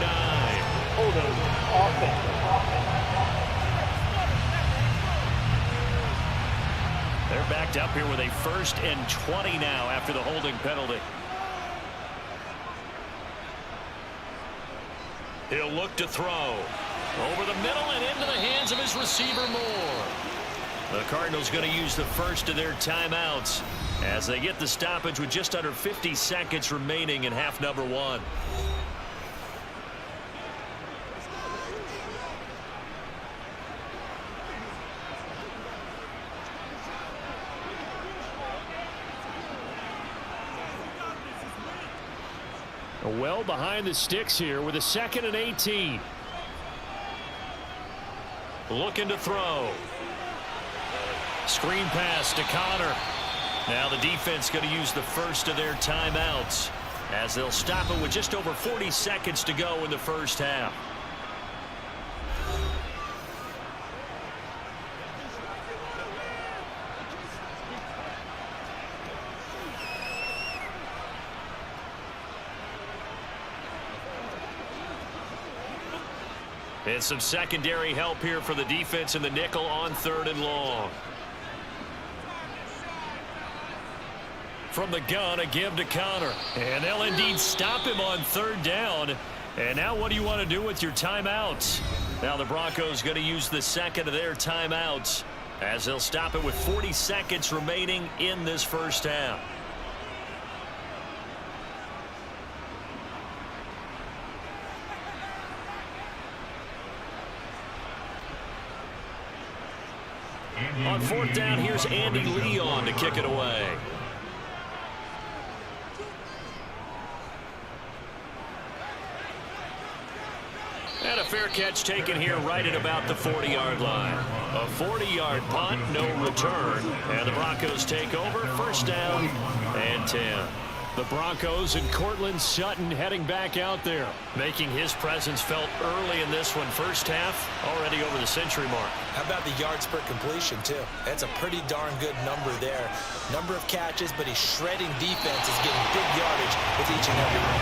They're backed up here with a 1st and 20 now after the holding penalty. He'll look to throw. Over the middle and into the hands of his receiver Moore. The Cardinals going to use the first of their timeouts as they get the stoppage with just under 50 seconds remaining in half number 1. Well behind the sticks here with a 2nd and 18. Looking to throw. Screen pass to Connor. Now the defense going to use the first of their timeouts as they'll stop it with just over 40 seconds to go in the first half. And some secondary help here for the defense in the nickel on 3rd and long. From the gun, a give to Connor. And they'll indeed stop him on 3rd down. And now what do you want to do with your timeouts? Now the Broncos going to use the 2nd of their timeouts as they'll stop it with 40 seconds remaining in this first half. On 4th down, here's Andy Leon to kick it away. And a fair catch taken here right at about the 40-yard line. A 40-yard punt, no return. And the Broncos take over. 1st down and 10. The Broncos and Cortland Sutton heading back out there, making his presence felt early in this one. First half, already over the century mark. How about the yards per completion, too? That's a pretty darn good number there. Number of catches, but he's shredding defense, is getting big yardage with each and every one.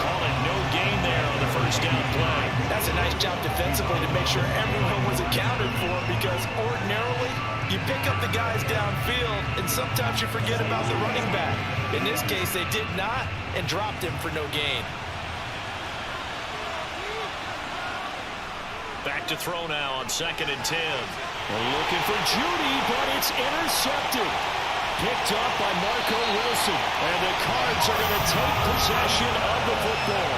Call it no gain there on the first down play. That's a nice job defensively to make sure everyone was accounted for, because ordinarily you pick up the guys downfield and sometimes you forget about the running back. In this case, they did not and dropped him for no gain. Back to throw now on 2nd and 10. Looking for Judy, but it's intercepted. Picked up by Marco Wilson. And the Cards are going to take possession of the football.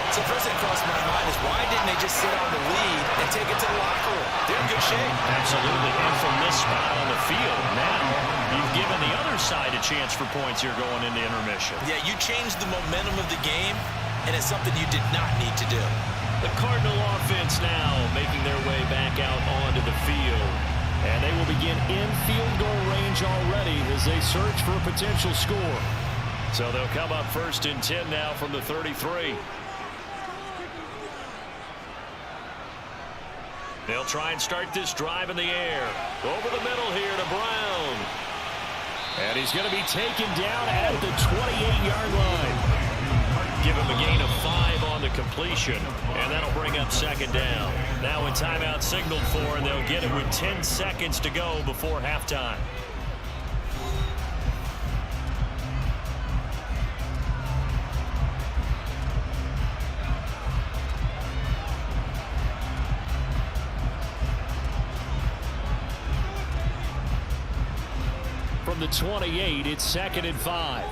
So first thing crossed my mind is, why didn't they just sit on the lead and take it to the locker room? They're in good shape. Absolutely. And from this spot on the field, now you've given the other side a chance for points here going into intermission. Yeah, you changed the momentum of the game, and it's something you did not need to do. The Cardinal offense now making their way back out onto the field. And they will begin in field goal range already as they search for a potential score. So they'll come up 1st and 10 now from the 33. They'll try and start this drive in the air. Over the middle here to Brown. And he's going to be taken down at the 28-yard line. Give him a gain of 5 on the completion, and that'll bring up 2nd down. Now a timeout signaled for, and they'll get it with 10 seconds to go before halftime. From the 28, it's 2nd and 5.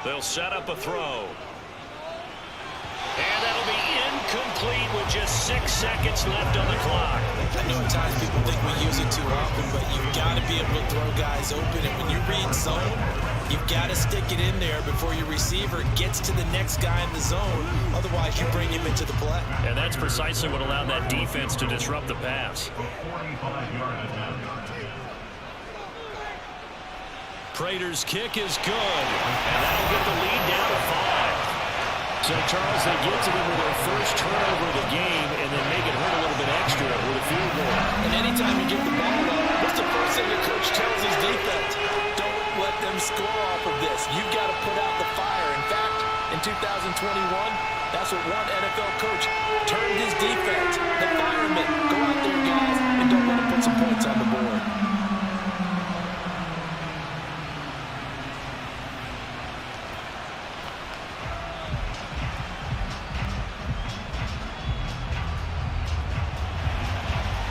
They'll set up a throw. And that'll be incomplete with just 6 seconds left on the clock. I know at times people think we use it too often, but you've got to be able to throw guys open. And when you read zone, you've got to stick it in there before your receiver gets to the next guy in the zone. Otherwise, you bring him into the play. And that's precisely what allowed that defense to disrupt the pass. Prater's kick is good, and that'll get the lead down to 5. So, Charles, they get to them with their first turnover of the game and then make it hurt a little bit extra with a field goal. And anytime you get the ball up, what's the first thing the coach tells his defense? Don't let them score off of this. You've got to put out the fire. In fact, in 2021, that's what one NFL coach turned his defense. The firemen. Go out there, guys, and don't let them put some points on the board.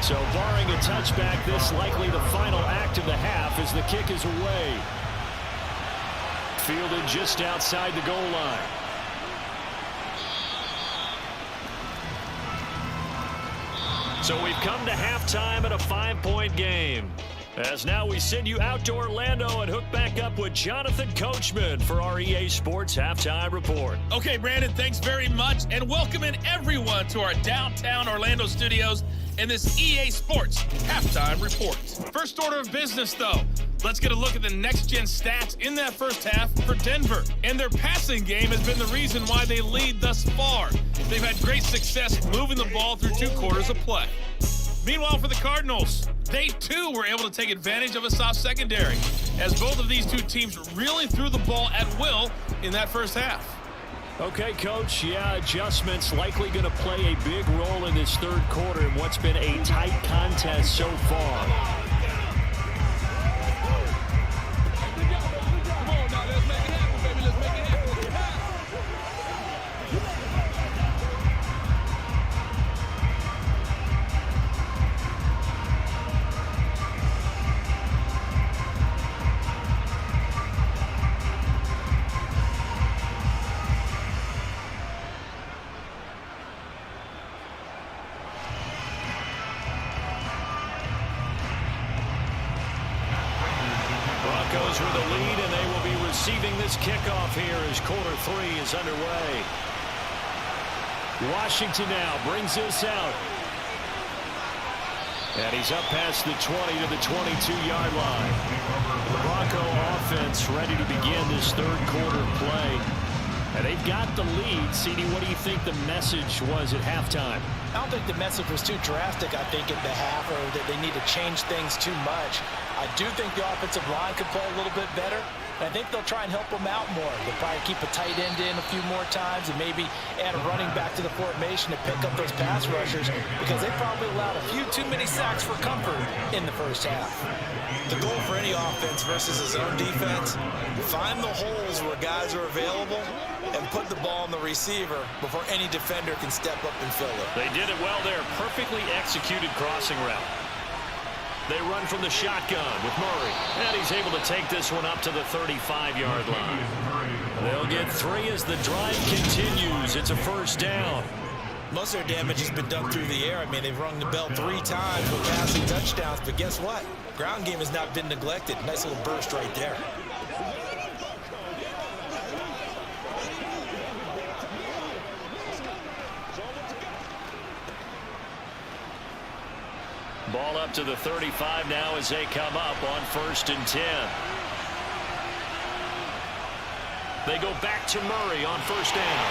So barring a touchback, this likely the final act of the half as the kick is away. Fielded just outside the goal line. So we've come to halftime at a 5-point game. As now we send you out to Orlando and hook back up with Jonathan Coachman for our EA Sports Halftime Report. Okay, Brandon, thanks very much, and welcome in everyone to our downtown Orlando studios in this EA Sports Halftime Report. First order of business, though, let's get a look at the next-gen stats in that first half for Denver. And their passing game has been the reason why they lead thus far. They've had great success moving the ball through 2 quarters of play. Meanwhile, for the Cardinals, they too were able to take advantage of a soft secondary, as both of these 2 teams really threw the ball at will in that first half. Okay, Coach, yeah, adjustments likely going to play a big role in this third quarter in what's been a tight contest so far. Broncos with the lead, and they will be receiving this kickoff here as quarter 3 is underway. Washington now brings this out. And he's up past the 20 to the 22-yard line. The Bronco offense ready to begin this third quarter play. And they've got the lead. CD, what do you think the message was at halftime? I don't think the message was too drastic, I think, at the half, or that they need to change things too much. I do think the offensive line could play a little bit better. And I think they'll try and help them out more. They'll probably keep a tight end in a few more times and maybe add a running back to the formation to pick up those pass rushers, because they probably allowed a few too many sacks for comfort in the first half. The goal for any offense versus a zone defense, find the holes where guys are available and put the ball on the receiver before any defender can step up and fill it. They did it well there. Perfectly executed crossing route. They run from the shotgun with Murray. And he's able to take this one up to the 35-yard line. They'll get 3 as the drive continues. It's a first down. Most of their damage has been done through the air. I mean, they've rung the bell 3 times with passing touchdowns. But guess what? Ground game has not been neglected. Nice little burst right there. Ball up to the 35 now as they come up on 1st and 10. They go back to Murray on 1st down.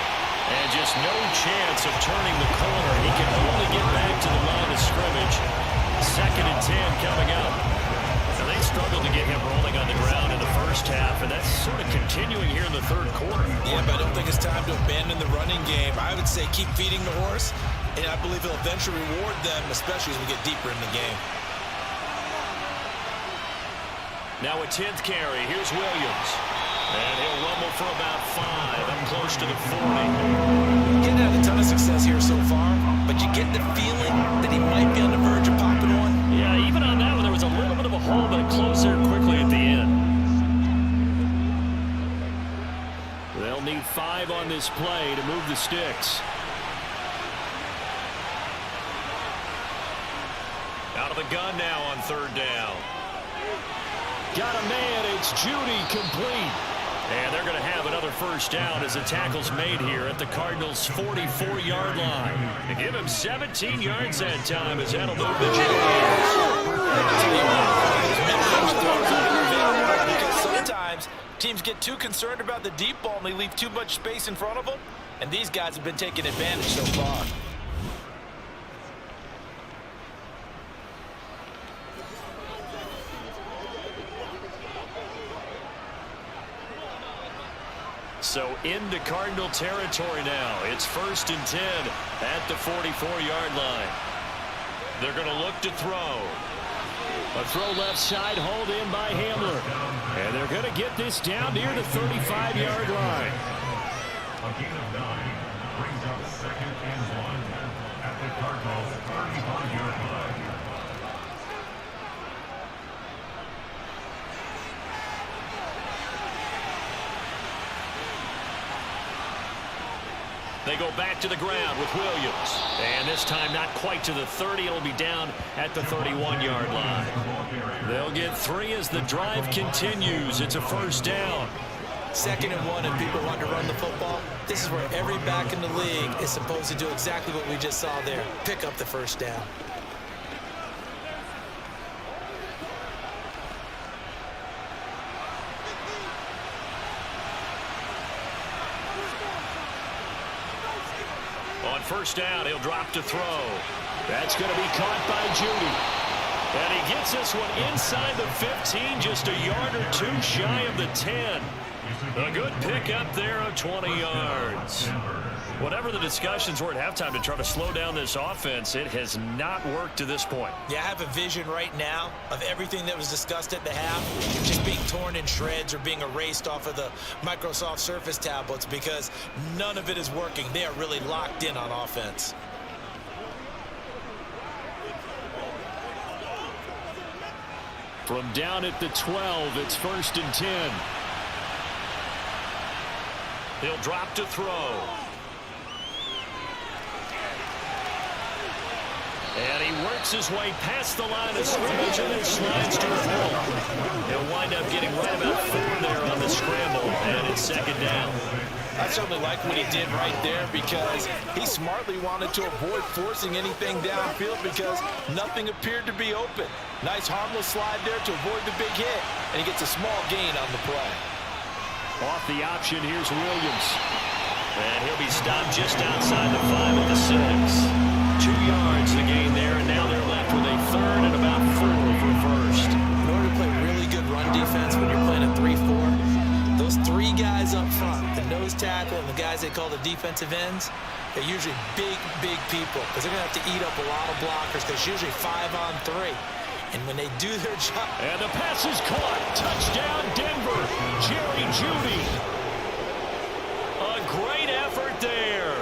And just no chance of turning the corner. He can only get back to the line of scrimmage. 2nd and 10 coming up. And they struggled to get him rolling on the ground in the first half, and that's sort of continuing here in the third quarter. Yeah, but I don't think it's time to abandon the running game. I would say keep feeding the horse, and I believe he'll eventually reward them, especially as we get deeper in the game. Now a 10th carry. Here's Williams. And he'll rumble for about 5, up close to the 40. Didn't have a ton of success here so far, but you get the feeling that he might be on the verge of popping one. Yeah, even on that one, there was a little bit of a hole, but it closed there quickly at the end. They'll need 5 on this play to move the sticks. Out of the gun now on 3rd down. Got a man. It's Judy, complete. And they're going to have another first down as the tackle's made here at the Cardinals' 44-yard line. They give him 17 yards that time as that'll move the Jaguars. Because sometimes teams get too concerned about the deep ball and they leave too much space in front of them. And these guys have been taking advantage so far. So into Cardinal territory now. It's 1st and 10 at the 44-yard line. They're going to look to throw. A throw left side, hauled in by Hamler. And they're going to get this down near the 35-yard line. A gain of 9 brings up 2nd and 1 at the Cardinals' 35-yard line. They go back to the ground with Williams. And this time not quite to the 30. It'll be down at the 31-yard line. They'll get 3 as the drive continues. It's a first down. 2nd and 1 and people want to run the football. This is where every back in the league is supposed to do exactly what we just saw there. Pick up the first down. On 1st down, he'll drop to throw. That's going to be caught by Judy. And he gets this one inside the 15, just a yard or 2 shy of the 10. A good pickup there of 20 yards. Whatever the discussions were at halftime to try to slow down this offense, it has not worked to this point. Yeah, I have a vision right now of everything that was discussed at the half just being torn in shreds or being erased off of the Microsoft Surface tablets, because none of it is working. They are really locked in on offense. From down at the 12, it's 1st and 10. He'll drop to throw. And he works his way past the line of scrimmage and then slides to the hole. He'll wind up getting right about 4 there on the scramble, and it's 2nd down. I certainly like what he did right there because he smartly wanted to avoid forcing anything downfield because nothing appeared to be open. Nice harmless slide there to avoid the big hit, and he gets a small gain on the play. Off the option, here's Williams. And he'll be stopped just outside the 5 at the 6. 2 yards to gain there, and now they're left with a third and about 4 for first. In order to play really good run defense when you're playing a 3-4, those 3 guys up front, the nose tackle and the guys they call the defensive ends, they're usually big people because they're going to have to eat up a lot of blockers because it's usually 5 on 3. And when they do their job... And the pass is caught. Touchdown, Denver. Jerry Jeudy. A great effort there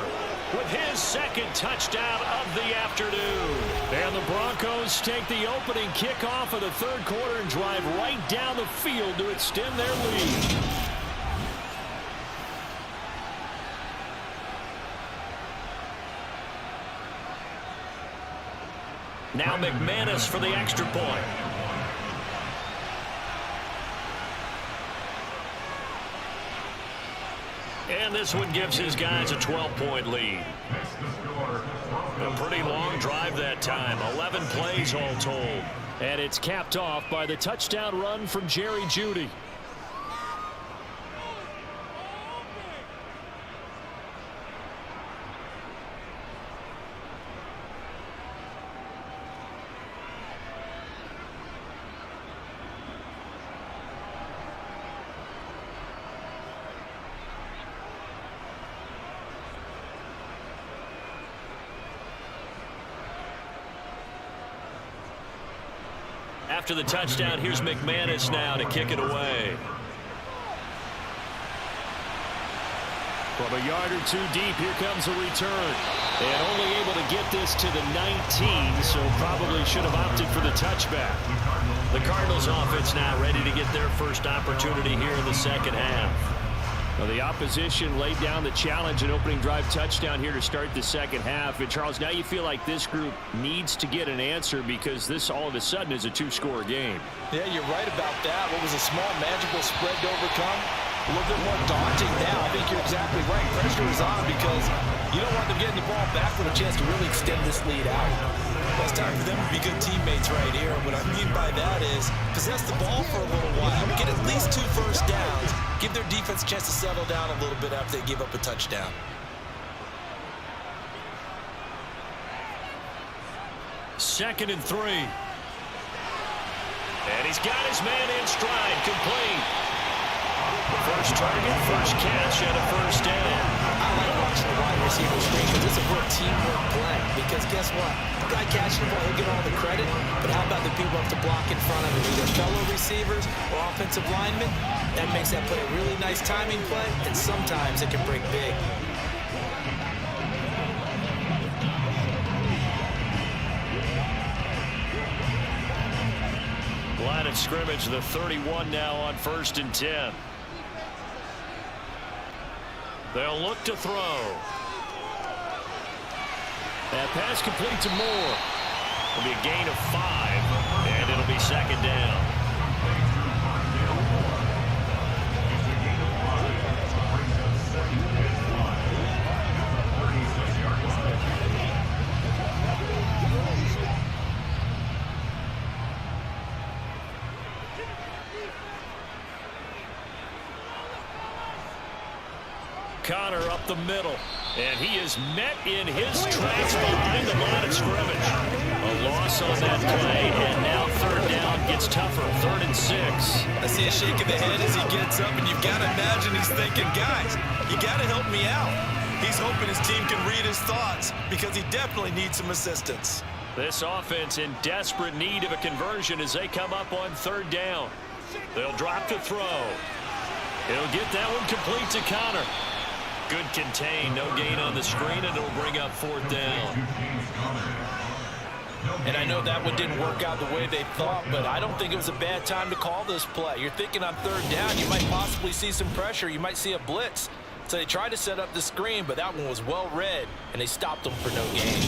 with his second touchdown of the afternoon. And the Broncos take the opening kickoff of the third quarter and drive right down the field to extend their lead. Now McManus for the extra point. And this one gives his guys a 12-point lead. A pretty long drive that time. 11 plays all told. And it's capped off by the touchdown run from Jerry Jeudy. After the touchdown, here's McManus now to kick it away. From a yard or 2 deep, here comes a return. And only able to get this to the 19, so probably should have opted for the touchback. The Cardinals offense now ready to get their first opportunity here in the second half. Well, the opposition laid down the challenge and opening drive touchdown here to start the second half. And, Charles, now you feel like this group needs to get an answer because this all of a sudden is a 2-score game. Yeah, you're right about that. What was a small, manageable spread to overcome? A little bit more daunting now. I think you're exactly right. Pressure is on because you don't want them getting the ball back with a chance to really extend this lead out. Well, it's time for them to be good teammates right here. What I mean by that is possess the ball for a little while. Get at least 2 first downs. Give their defense a chance to settle down a little bit after they give up a touchdown. Second and 3. And he's got his man in stride, complete. First target, first catch, and a first down. I like watching the wide receiver screen because it's a real teamwork play. Because guess what? The guy catching the ball, he'll get all the credit. But how about the people who have to block in front of him, either fellow receivers or offensive linemen? That makes that play a really nice timing play, and sometimes it can break big. Line of scrimmage, the 31 now on 1st and 10. They'll look to throw. That pass complete to Moore. It'll be a gain of 5, and it'll be second down. Connor up the middle, and he is met in his tracks behind the line of scrimmage. A loss on that play, and now third down gets tougher. 3rd and 6. I see a shake of the head as he gets up, and you've got to imagine he's thinking, guys, you got to help me out. He's hoping his team can read his thoughts because he definitely needs some assistance. This offense in desperate need of a conversion as they come up on 3rd down. They'll drop to throw. He'll get that one complete to Connor. Good contain, no gain on the screen, and it'll bring up 4th down. And I know that one didn't work out the way they thought, but I don't think it was a bad time to call this play. You're thinking on 3rd down, you might possibly see some pressure. You might see a blitz. So they tried to set up the screen, but that one was well read, and they stopped them for no gain.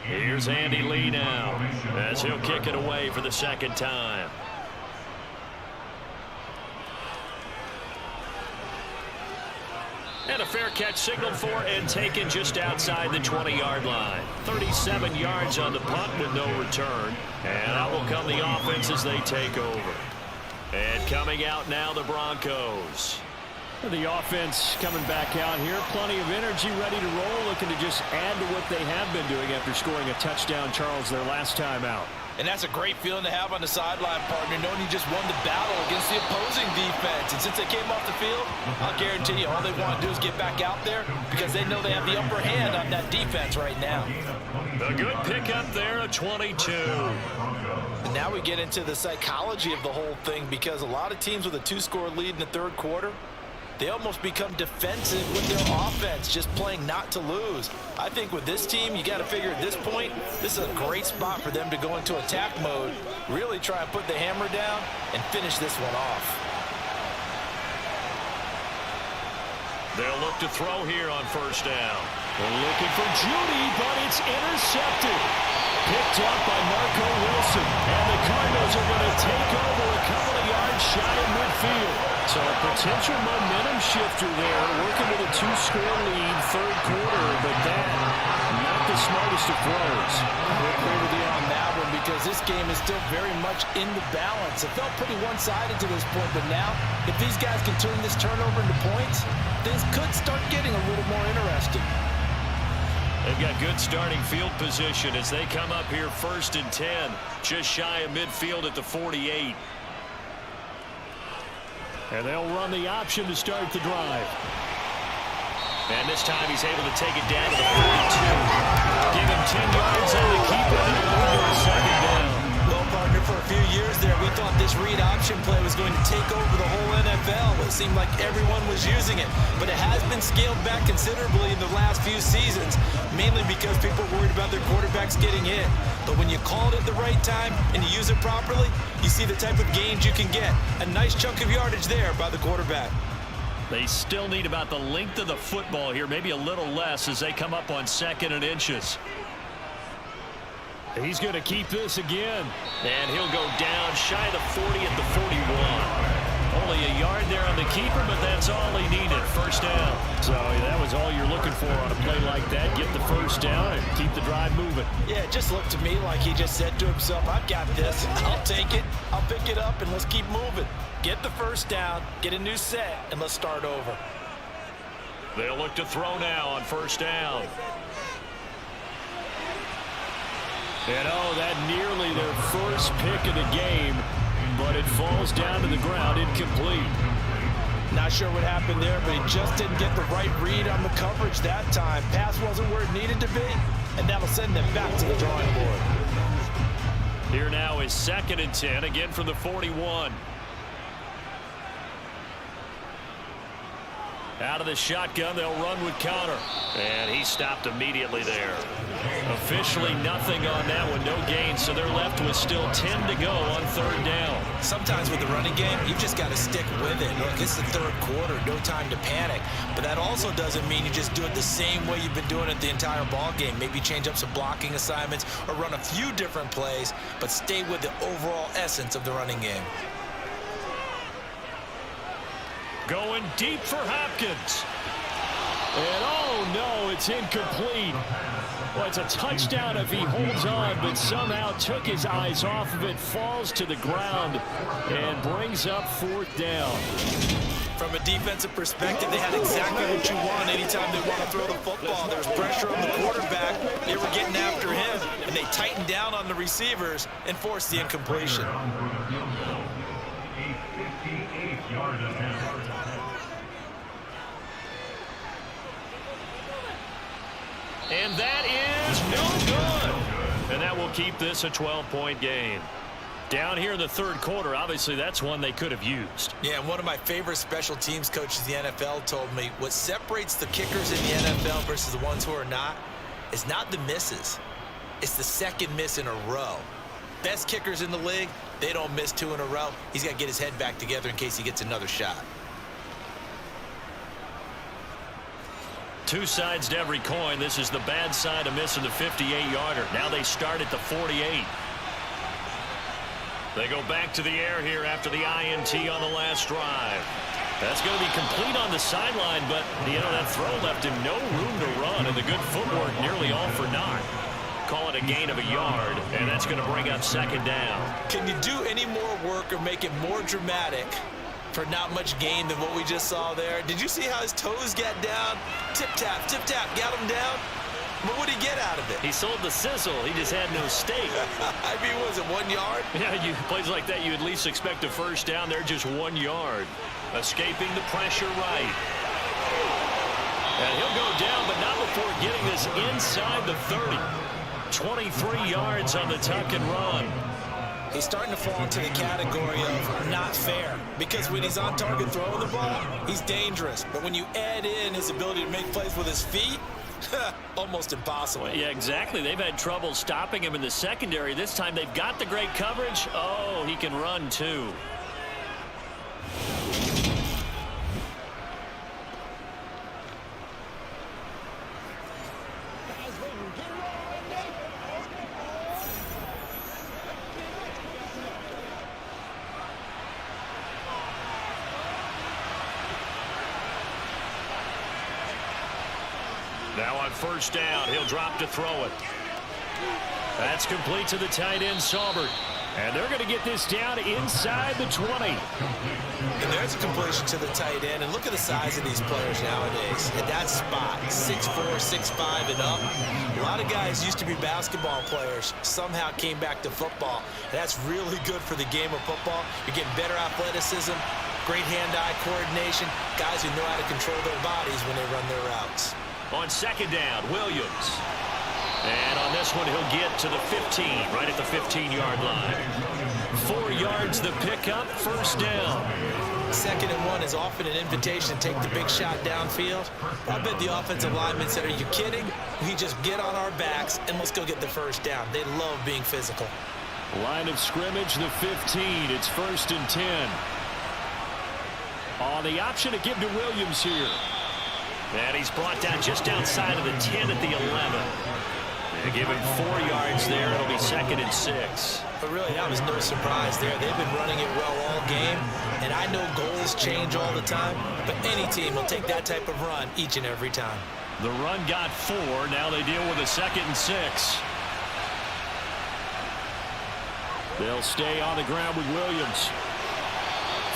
Here's Andy Lee now as he'll kick it away for the second time. And a fair catch signaled for and taken just outside the 20-yard line. 37 yards on the punt with no return. And out will come the offense as they take over. And coming out now, the Broncos. The offense coming back out here. Plenty of energy, ready to roll, looking to just add to what they have been doing after scoring a touchdown, Charles, their last time out. And that's a great feeling to have on the sideline, partner, knowing you just won the battle against the opposing defense. And since they came off the field, I'll guarantee you all they want to do is get back out there because they know they have the upper hand on that defense right now. A good pickup there, a 22. And now we get into the psychology of the whole thing because a lot of teams with a 2-score lead in the third quarter, they almost become defensive with their offense, just playing not to lose. I think with this team, you got to figure at this point, this is a great spot for them to go into attack mode, really try and put the hammer down and finish this one off. They'll look to throw here on first down. They're looking for Judy, but it's intercepted. Picked up by Marco Wilson. And the Cardinals are going to take over a couple of yards shy of midfield. So a potential momentum shifter there, working with a 2-score lead, third quarter, but that, not the smartest of throws. We'll agree with you on that one because this game is still very much in the balance. It felt pretty one-sided to this point, but now, if these guys can turn this turnover into points, things could start getting a little more interesting. They've got good starting field position as they come up here 1st and 10, just shy of midfield at the 48. And they'll run the option to start the drive. And this time he's able to take it down to the 42. Give him 10 yards on the keeper and a move to second down. Well, partner, for a few years there, we thought this read option play was going to take over the whole NFL. It seemed like everyone was using it, but it has been scaled back considerably in the last few seasons, mainly because people are worried about their quarterbacks getting hit. But when you call it at the right time and you use it properly, you see the type of gains you can get. A nice chunk of yardage there by the quarterback. They still need about the length of the football here, maybe a little less as they come up on 2nd and inches. He's going to keep this again. And he'll go down shy of the 40 at the 41. Only a yard there on the keeper, but that's all he needed. First down. So that was all you're looking for on a play like that. Get the first down and keep the drive moving. Yeah, it just looked to me like he just said to himself, I've got this. I'll take it. I'll pick it up, and let's keep moving. Get the first down, get a new set, and let's start over. They'll look to throw now on first down. And that nearly their first pick of the game, but it falls down to the ground incomplete. Not sure what happened there, but he just didn't get the right read on the coverage that time. Pass wasn't where it needed to be, and that'll send them back to the drawing board. Here now is 2nd and 10, again from the 41. Out of the shotgun, they'll run with Connor. And he stopped immediately there. Officially nothing on that one, no gain, so they're left with still 10 to go on 3rd down. Sometimes with the running game, you've just got to stick with it. Look, it's the third quarter, no time to panic. But that also doesn't mean you just do it the same way you've been doing it the entire ball game. Maybe change up some blocking assignments or run a few different plays, but stay with the overall essence of the running game. Going deep for Hopkins. And no, it's incomplete. Well, it's a touchdown if he holds on, but somehow took his eyes off of it, falls to the ground, and brings up 4th down. From a defensive perspective, they had exactly what you want anytime they want to throw the football. There's pressure on the quarterback. They were getting after him, and they tightened down on the receivers and forced the incompletion. And that is no good. And that will keep this a 12-point game. Down here in the 3rd quarter, obviously that's one they could have used. Yeah, and one of my favorite special teams coaches in the NFL told me what separates the kickers in the NFL versus the ones who are not is not the misses. It's the second miss in a row. Best kickers in the league, they don't miss 2 in a row. He's got to get his head back together in case he gets another shot. Two sides to every coin. This is the bad side of missing the 58-yarder. Now they start at the 48. They go back to the air here after the INT on the last drive. That's going to be complete on the sideline, but, that throw left him no room to run, and the good footwork nearly all for naught. Call it a gain of a yard, and that's going to bring up second down. Can you do any more work or make it more dramatic for not much gain than what we just saw there? Did you see how his toes got down? Tip-tap, got him down. But what did he get out of it? He sold the sizzle. He just had no steak. I mean, was it 1 yard? Yeah, plays like that, you at least expect a first down. They're just 1 yard. Escaping the pressure right. And he'll go down, but not before getting this inside the 30. 23 yards on the tuck and run. He's starting to fall into the category of not fair, because when he's on target throwing the ball, he's dangerous. But when you add in his ability to make plays with his feet, almost impossible. Well, yeah, exactly. They've had trouble stopping him in the secondary. This time they've got the great coverage. Oh, he can run too. Now on first down, he'll drop to throw it. That's complete to the tight end, Saubert. And they're going to get this down inside the 20. And there's a completion to the tight end. And look at the size of these players nowadays. At that spot, 6'4", 6'5", and up. A lot of guys used to be basketball players, somehow came back to football. And that's really good for the game of football. You're getting better athleticism, great hand-eye coordination, guys who know how to control their bodies when they run their routes. On second down, Williams. And on this one, he'll get to the 15, right at the 15-yard line. 4 yards the pickup, first down. 2nd and 1 is often an invitation to take the big shot downfield. I bet the offensive linemen said, are you kidding? We just get on our backs and let's go get the first down. They love being physical. Line of scrimmage, the 15. It's 1st and 10. On the option to give to Williams here. And he's brought down just outside of the 10 at the 11. They give him 4 yards there. It'll be 2nd and 6. But really, that was no surprise there. They've been running it well all game. And I know goals change all the time, but any team will take that type of run each and every time. The run got 4. Now they deal with a 2nd and 6. They'll stay on the ground with Williams.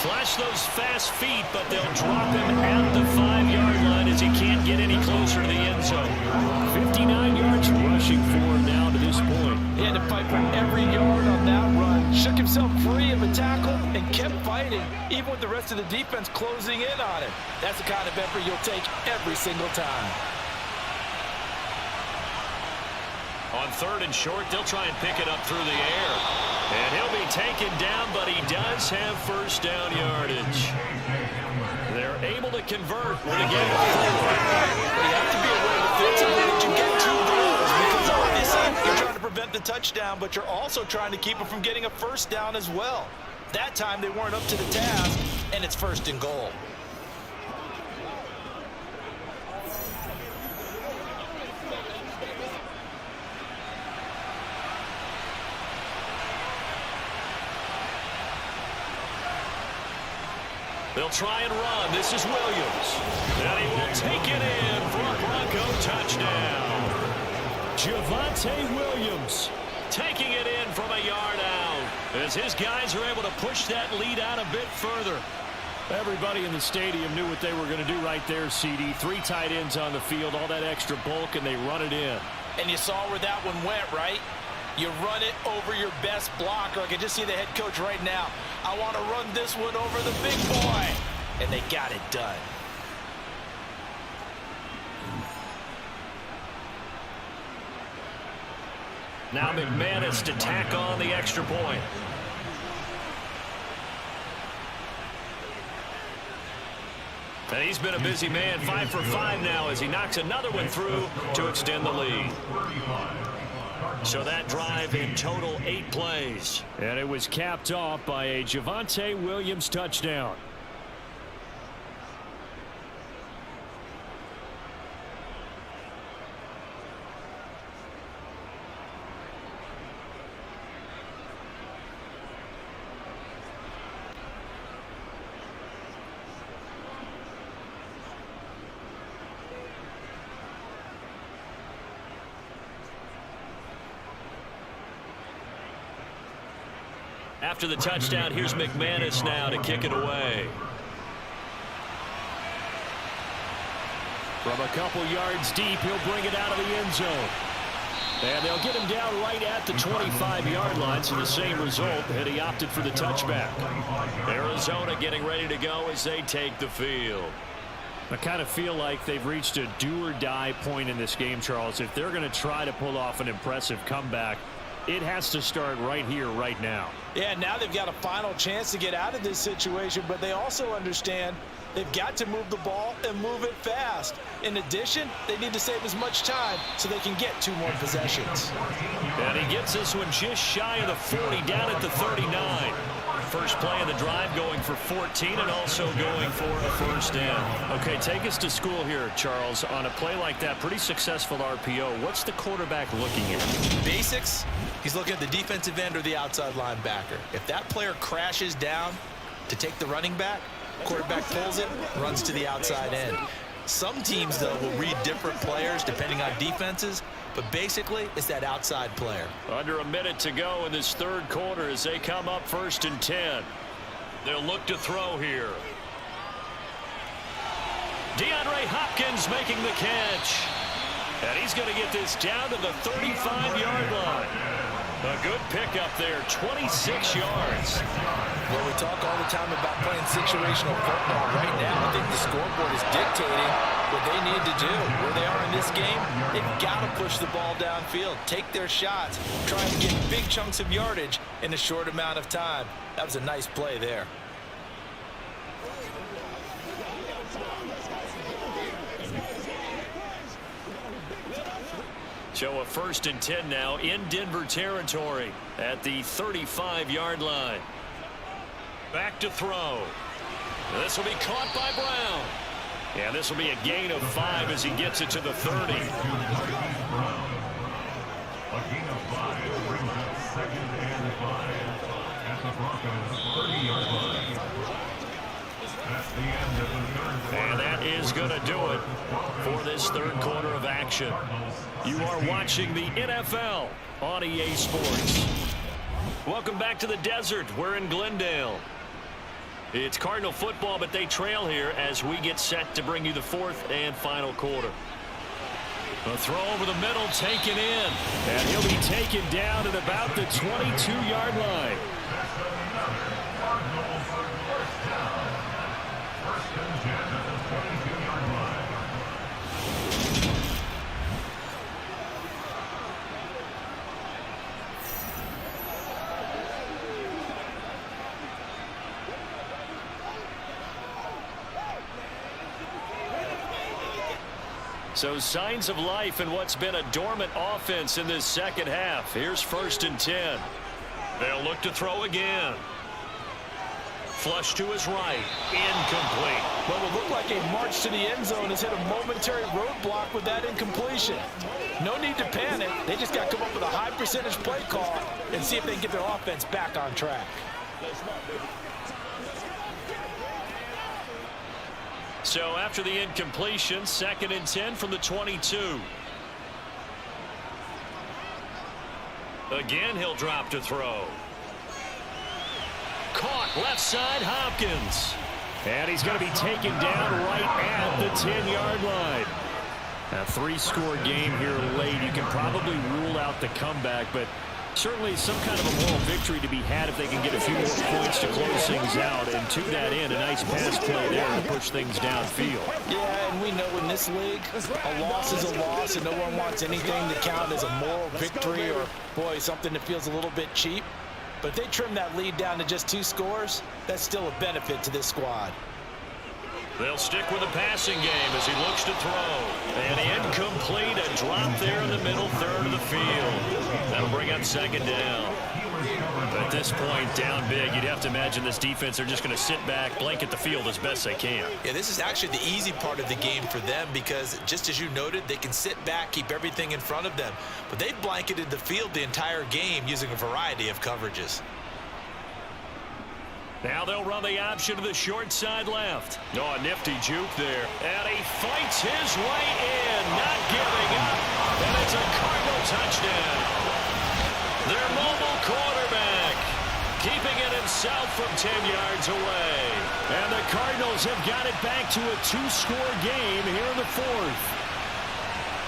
Flash those fast feet, but they'll drop him at the 5-yard line as he can't get any closer to the end zone. 59 yards rushing for him now to this point. He had to fight for every yard on that run. Shook himself free of a tackle and kept fighting, even with the rest of the defense closing in on him. That's the kind of effort you'll take every single time. On 3rd and short, they'll try and pick it up through the air. And he'll be taken down, but he does have first down yardage. They're able to convert with a game of 4. You have to be aware defensively that you get 2 goals, because obviously you're trying to prevent the touchdown, but you're also trying to keep it from getting a first down as well. That time they weren't up to the task, and it's 1st and goal. They'll try and run. This is Williams. And he will take it in for a Bronco touchdown. Javonte Williams taking it in from a yard out as his guys are able to push that lead out a bit further. Everybody in the stadium knew what they were going to do right there, CD. 3 tight ends on the field, all that extra bulk, and they run it in. And you saw where that one went, right? You run it over your best blocker. I can just see the head coach right now. I want to run this one over the big boy. And they got it done. Now McManus to tack on the extra point. And he's been a busy man, 5 for 5 now as he knocks another one through to extend the lead. So that drive in total 8 plays. And it was capped off by a Javonte Williams touchdown. After the touchdown, here's McManus now to kick it away. From a couple yards deep, he'll bring it out of the end zone. And they'll get him down right at the 25-yard line, so the same result, and he opted for the touchback. Arizona getting ready to go as they take the field. I kind of feel like they've reached a do-or-die point in this game, Charles. If they're going to try to pull off an impressive comeback, it has to start right here, right now. Yeah, now they've got a final chance to get out of this situation, but they also understand they've got to move the ball and move it fast. In addition, they need to save as much time so they can get 2 more possessions. And he gets this one just shy of the 40, down at the 39. First play of the drive going for 14 and also going for a first down. Okay, take us to school here, Charles. On a play like that, pretty successful RPO. What's the quarterback looking at? Basics, he's looking at the defensive end or the outside linebacker. If that player crashes down to take the running back, quarterback pulls it, runs to the outside end. Some teams, though, will read different players depending on defenses, but basically it's that outside player. Under a minute to go in this third quarter as they come up 1st and 10. They'll look to throw here. DeAndre Hopkins making the catch. And he's going to get this down to the 35-yard line. A good pickup there, 26 yards. Well, we talk all the time about playing situational football. Right now, I think the scoreboard is dictating what they need to do. Where they are in this game, they've got to push the ball downfield, take their shots, try and get big chunks of yardage in a short amount of time. That was a nice play there. So a 1st and 10 now in Denver territory at the 35-yard line. Back to throw. This will be caught by Brown. And this will be a gain of 5 as he gets it to the 30. A gain of 5 brings up 2nd and 5 at the Broncos' 30-yard line. That's the end of the third quarter. And that is going to do it for this third quarter of action. You are watching the NFL on EA Sports. Welcome back to the desert. We're in Glendale. It's Cardinal football, but they trail here as we get set to bring you the 4th and final quarter. A throw over the middle, taken in. And he'll be taken down at about the 22-yard line. So signs of life in what's been a dormant offense in this second half. Here's 1st and 10. They'll look to throw again. Flush to his right. Incomplete. Well, it looked like a march to the end zone has hit a momentary roadblock with that incompletion. No need to panic. They just got to come up with a high percentage play call and see if they can get their offense back on track. So after the incompletion, 2nd and 10 from the 22. Again, he'll drop to throw. Caught left side, Hopkins. And he's going to be taken down right at the 10-yard line. A 3-score game here late. You can probably rule out the comeback, but certainly some kind of a moral victory to be had if they can get a few more points to close things out. And to that end, a nice pass play there to push things downfield. Yeah, and we know in this league, a loss is a loss, and no one wants anything to count as a moral victory or, boy, something that feels a little bit cheap. But if they trim that lead down to just 2 scores, that's still a benefit to this squad. They'll stick with the passing game as he looks to throw. And incomplete, a drop there in the middle third of the field. That'll bring up 2nd down. But at this point, down big, you'd have to imagine this defense are just going to sit back, blanket the field as best they can. Yeah, this is actually the easy part of the game for them because, just as you noted, they can sit back, keep everything in front of them. But they blanketed the field the entire game using a variety of coverages. Now they'll run the option to the short side left. Oh, a nifty juke there. And he fights his way in, not giving up. And it's a Cardinal touchdown. Their mobile quarterback keeping himself from 10 yards away. And the Cardinals have got it back to a 2-score game here in the fourth.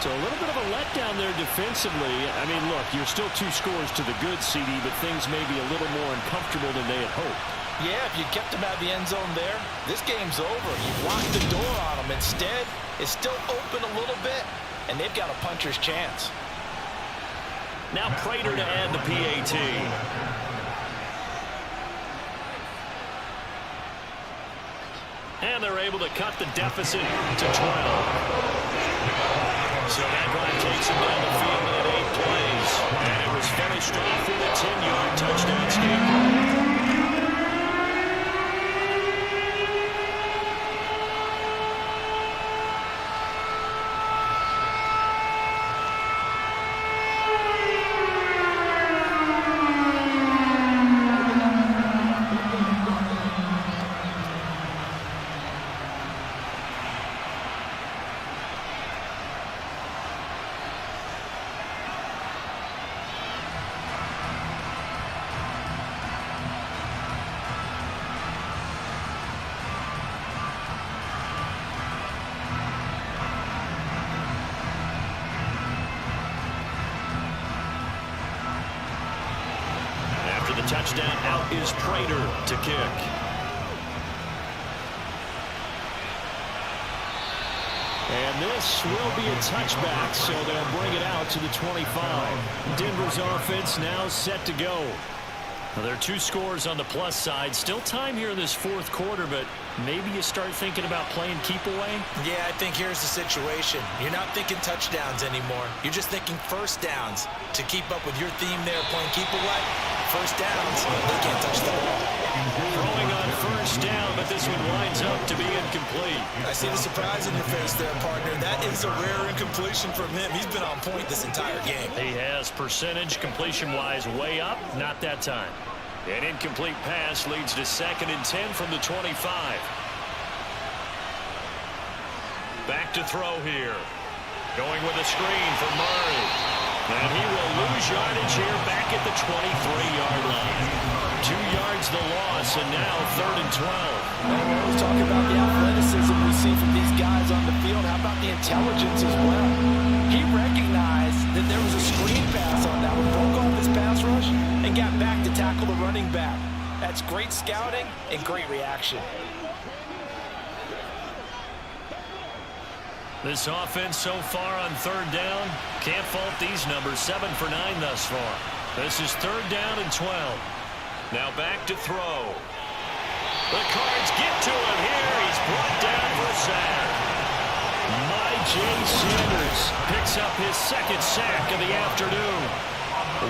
So a little bit of a letdown there defensively. I mean, look, you're still 2 scores to the good, CD, but things may be a little more uncomfortable than they had hoped. Yeah, if you kept them out of the end zone there, this game's over. You've locked the door on them. Instead, it's still open a little bit, and they've got a puncher's chance. Now Prater to add the PAT. And they're able to cut the deficit to 12. So that drive takes him down the field in 8 plays. And it was finished off with a 10-yard touchdown scapegoat. Touchdown, out is Prater to kick. And this will be a touchback, so they'll bring it out to the 25. Denver's offense now set to go. Well, there are 2 scores on the plus side. Still time here in this fourth quarter, but maybe you start thinking about playing keep away? Yeah, I think here's the situation. You're not thinking touchdowns anymore. You're just thinking first downs. To keep up with your theme there, playing keep away, first downs, they can't touch the ball. Throwing on first down, but this one winds up to be incomplete. I see the surprise in your face there, partner. That is a rare incompletion from him. He's been on point this entire game. He has percentage completion-wise way up, not that time. An incomplete pass leads to 2nd and 10 from the 25. Back to throw here. Going with a screen for Murray. And he will lose yardage here back at the 23-yard line. 2 yards the loss, and now 3rd and 12. Well, we always talk about the athleticism we see from these guys on the field. How about the intelligence as well? He recognized that there was a screen pass on that one, broke off his pass rush, and got back to tackle the running back. That's great scouting and great reaction. This offense so far on 3rd down, can't fault these numbers. 7 for 9 thus far. This is 3rd down and 12. Now back to throw. The Cards get to him here. He's brought down for a sack. Jay Sanders picks up his 2nd sack of the afternoon.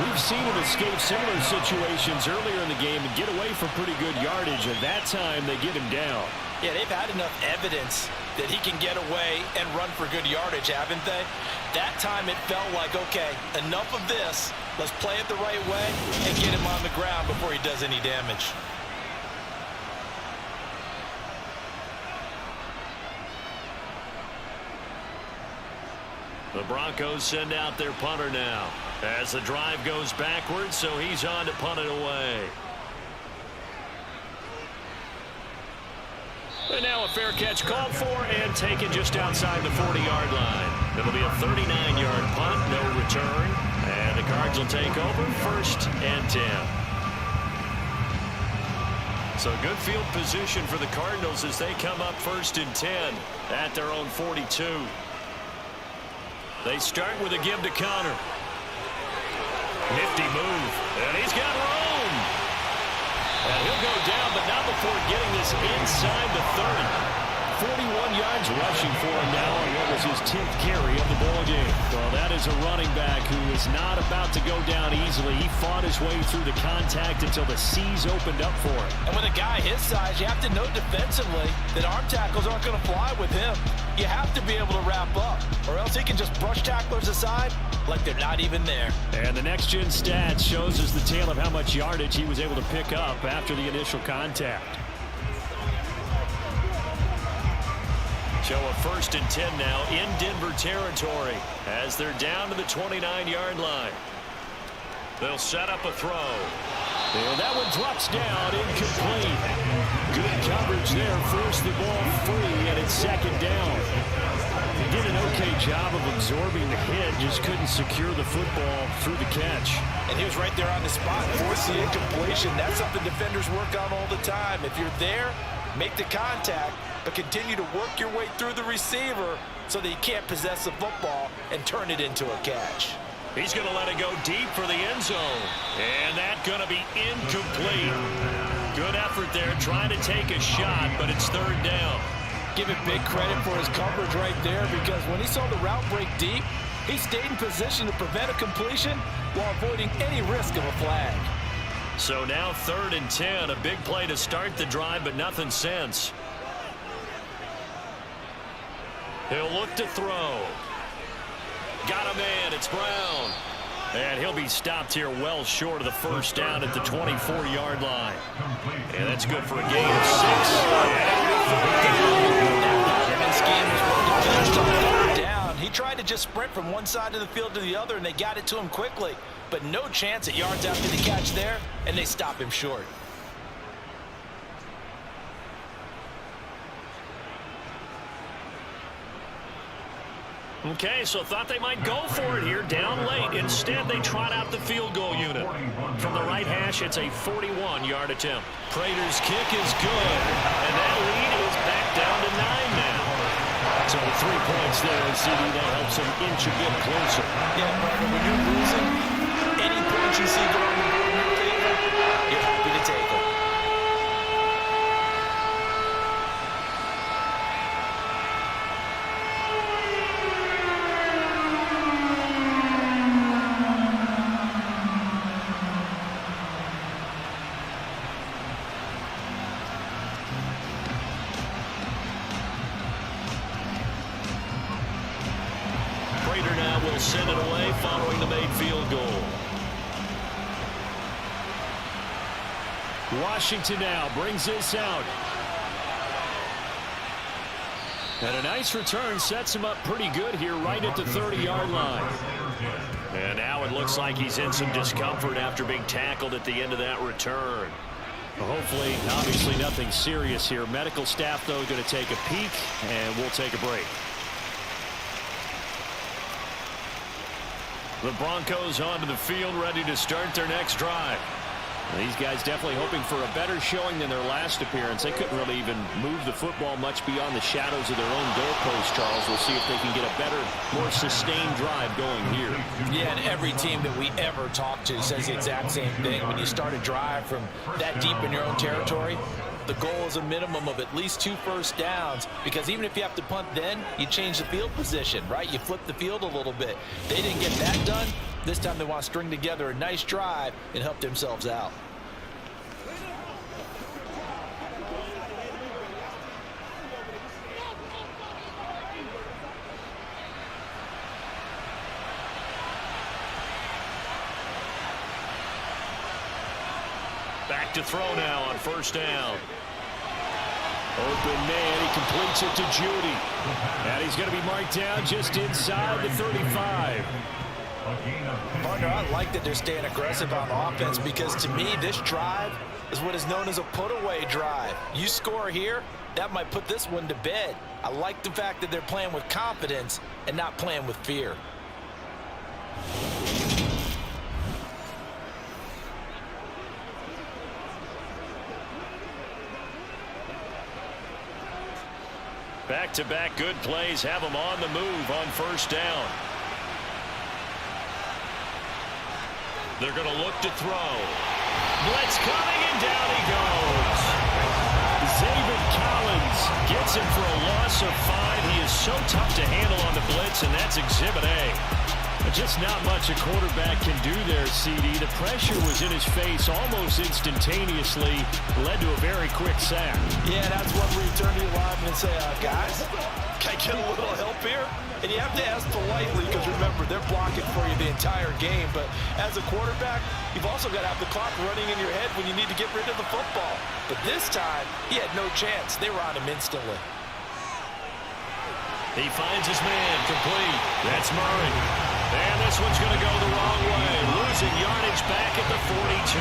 We've seen him escape similar situations earlier in the game and get away for pretty good yardage, and that time they get him down. Yeah, they've had enough evidence that he can get away and run for good yardage, haven't they? That time it felt like, okay, enough of this. Let's play it the right way and get him on the ground before he does any damage. The Broncos send out their punter now as the drive goes backwards, so he's on to punt it away. And now a fair catch called for and taken just outside the 40-yard line. It'll be a 39-yard punt, no return. And the Cards will take over 1st and 10. So good field position for the Cardinals as they come up 1st and 10 at their own 42. They start with a give to Connor. Nifty move. And he's got room. And he'll go down, but not before getting this inside the 30. 41 yards rushing for him now on what was his 10th carry of the ballgame. Well, that is a running back who is not about to go down easily. He fought his way through the contact until the C's opened up for him. And with a guy his size, you have to know defensively that arm tackles aren't going to fly with him. You have to be able to wrap up, or else he can just brush tacklers aside like they're not even there. And the next-gen stats shows us the tale of how much yardage he was able to pick up after the initial contact. So a 1st and 10 now in Denver territory as they're down to the 29-yard line. They'll set up a throw. And that one drops down, incomplete. Good coverage there, forced the ball free, and it's second down. He did an okay job of absorbing the hit, just couldn't secure the football through the catch. And he was right there on the spot, forced the incompletion. That's something defenders work on all the time. If you're there, make the contact, but continue to work your way through the receiver so that you can't possess the football and turn it into a catch. He's going to let it go deep for the end zone. And that's going to be incomplete. Good effort there, trying to take a shot, but it's third down. Give it big credit for his coverage right there, because when he saw the route break deep, he stayed in position to prevent a completion while avoiding any risk of a flag. So now 3rd and 10, a big play to start the drive, but nothing since. He'll look to throw. Got a man, it's Brown. And he'll be stopped here well short of the first down at the 24-yard line. And that's good for a gain of 6. He tried to just sprint from one side of the field to the other, and they got it to him quickly. But no chance at yards after the catch there, and they stop him short. Okay, so thought they might go for it here, down late. Instead, they trot out the field goal unit. From the right hash, it's a 41-yard attempt. Prater's kick is good, and that lead is back down to 9 now. So 3 points there, and CD, that helps them inch a bit closer. Yeah, but when you're losing, any points you see going in your favor, you're happy to take them. Send it away following the made field goal. Washington now brings this out. And a nice return sets him up pretty good here right at the 30-yard line. And now it looks like he's in some discomfort after being tackled at the end of that return. Hopefully, obviously nothing serious here. Medical staff, though, going to take a peek, and we'll take a break. The Broncos onto the field, ready to start their next drive. These guys definitely hoping for a better showing than their last appearance. They couldn't really even move the football much beyond the shadows of their own goalpost, Charles. We'll see if they can get a better, more sustained drive going here. Yeah, and every team that we ever talk to says the exact same thing. When you start a drive from that deep in your own territory, the goal is a minimum of at least 2 first downs, because even if you have to punt then, you change the field position, right? You flip the field a little bit. They didn't get that done. This time they want to string together a nice drive and help themselves out. Back to throw now on first down. Open man, he completes it to Judy. And he's going to be marked down just inside the 35. Partner, I like that they're staying aggressive on offense, because to me, this drive is what is known as a put-away drive. You score here, that might put this one to bed. I like the fact that they're playing with confidence and not playing with fear. Back-to-back good plays have them on the move on first down. They're going to look to throw. Blitz coming, and down he goes. David Collins gets him for a loss of 5. He is so tough to handle on the blitz, and that's Exhibit A. Just not much a quarterback can do there, CD. The pressure was in his face almost instantaneously, led to a very quick sack. Yeah, that's when we turn to your lineman and say, guys, can I get a little help here? And you have to ask politely, because remember, they're blocking for you the entire game. But as a quarterback, you've also got to have the clock running in your head when you need to get rid of the football. But this time, he had no chance. They were on him instantly. He finds his man, complete. That's Murray. And this one's going to go the wrong way. losing yardage back at the 42.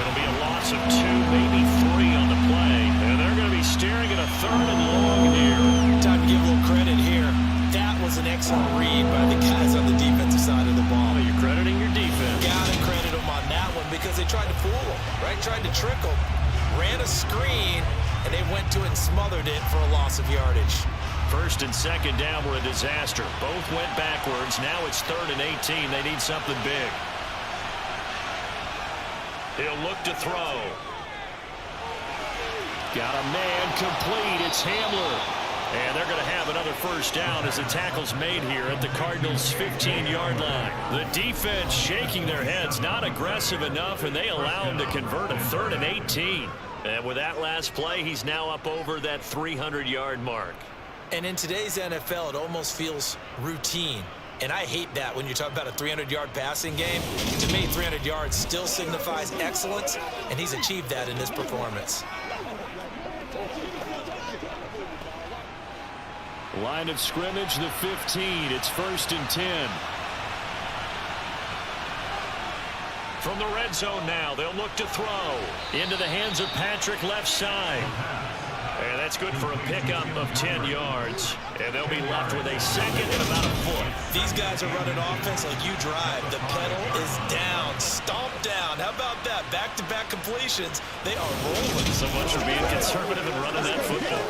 It'll be a loss of 2, maybe 3 on the play. And they're going to be staring at a 3rd and long here. Time to give a little credit here. That was an excellent read by the guys on the defensive side of the ball. You're crediting your defense. Gotta credit them on that one because they tried to fool them, right? Tried to trick them. Ran a screen, and they went to it and smothered it for a loss of yardage. 1st and 2nd down were a disaster. Both went backwards. Now it's 3rd and 18. They need something big. He'll look to throw. Got a man complete. It's Hamler. And they're going to have another 1st down as the tackle's made here at the Cardinals' 15-yard line. The defense shaking their heads, not aggressive enough, and they allow him to convert a 3rd and 18. And with that last play, he's now up over that 300-yard mark. And in today's NFL, it almost feels routine. And I hate that when you talk about a 300-yard passing game. To me, 300 yards still signifies excellence, and he's achieved that in this performance. Line of scrimmage, the 15. It's 1st and 10. From the red zone now, they'll look to throw. Into the hands of Patrick, left side. And that's good for a pickup of 10 yards. And they'll be left with a 2nd and about a foot. These guys are running offense like you drive. The pedal is down, stomped down. How about that? Back-to-back completions. They are rolling. So much for being conservative and running that football.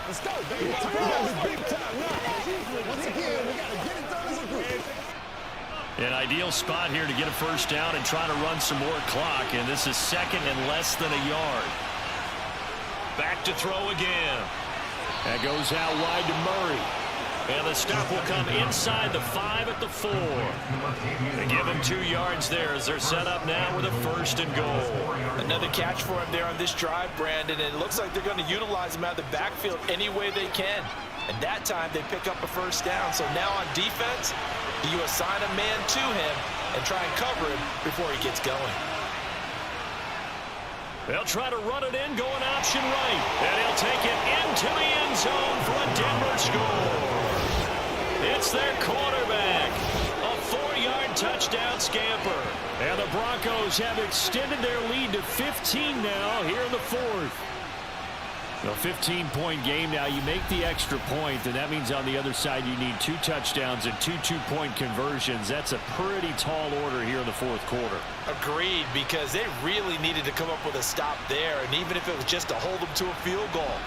Let's go, baby. Big time now. Once again, we got to get it done as a group. An ideal spot here to get a 1st down and try to run some more clock. And this is 2nd and less than a yard. Back to throw again. That goes out wide to Murray. And the stop will come inside the 5 at the 4. They give him 2 yards there as they're set up now with a 1st and goal. Another catch for him there on this drive, Brandon. And it looks like they're going to utilize him out of the backfield any way they can. And that time they pick up a 1st down. So now on defense, you assign a man to him and try and cover him before he gets going. They'll try to run it in, going option right. And he'll take it into the end zone for a Denver score. It's their quarterback. A 4-yard touchdown scamper. And the Broncos have extended their lead to 15 now here in the 4th. A 15-point game now. You make the extra point, and that means on the other side you need 2 touchdowns and 2 two-point conversions. That's a pretty tall order here in the 4th quarter. Agreed, because they really needed to come up with a stop there, and even if it was just to hold them to a field goal.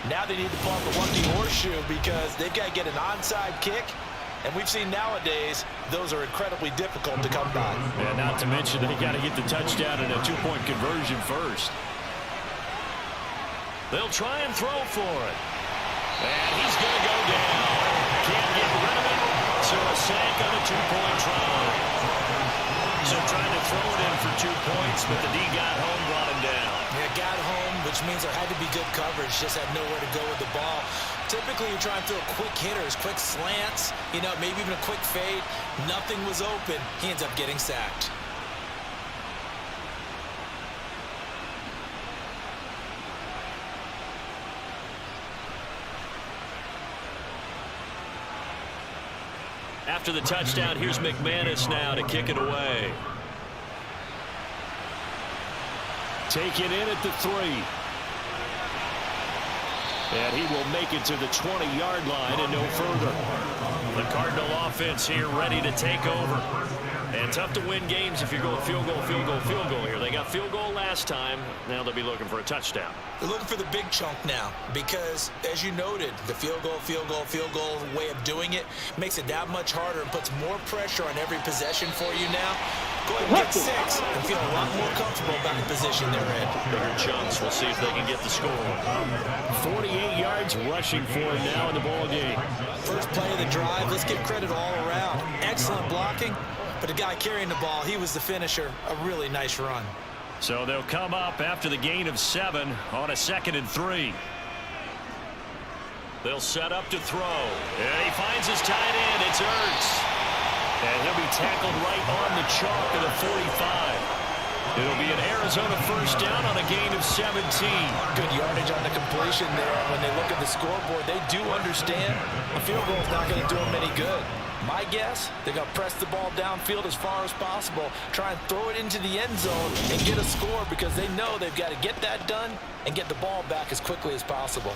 Now they need to pull out the lucky horseshoe because they've got to get an onside kick, and we've seen nowadays those are incredibly difficult to come by. And not to mention they got to get the touchdown and a 2-point conversion first. They'll try and throw for it. And he's going to go down. Can't get rid of it. So a sack on the 2-point try. So trying to throw it in for 2 points, but the D got home, brought him down. Yeah, got home, which means there had to be good coverage. Just had nowhere to go with the ball. Typically, you're trying to throw quick hitters, quick slants, maybe even a quick fade. Nothing was open. He ends up getting sacked. After the touchdown, here's McManus now to kick it away. Taken in at the 3. And he will make it to the 20-yard line and no further. The Cardinal offense here ready to take over. And tough to win games if you're going field goal, field goal, field goal here. They got field goal last time. Now they'll be looking for a touchdown. They're looking for the big chunk now because, as you noted, the field goal way of doing it makes it that much harder and puts more pressure on every possession for you now. Go ahead and get 6 and feel a lot more comfortable about the position they're in. Bigger chunks. We'll see if they can get the score. 48 yards rushing for him now in the ball game. First play of the drive. Let's give credit all around. Excellent blocking. But the guy carrying the ball, he was the finisher. A really nice run. So they'll come up after the gain of 7 on a 2nd and 3. They'll set up to throw. And he finds his tight end. It's Ertz. And he'll be tackled right on the chalk of the 45. It'll be an Arizona 1st down on a gain of 17. Good yardage on the completion there. When they look at the scoreboard, they do understand a field goal is not going to do them any good. My guess, they're going to press the ball downfield as far as possible, try and throw it into the end zone and get a score because they know they've got to get that done and get the ball back as quickly as possible.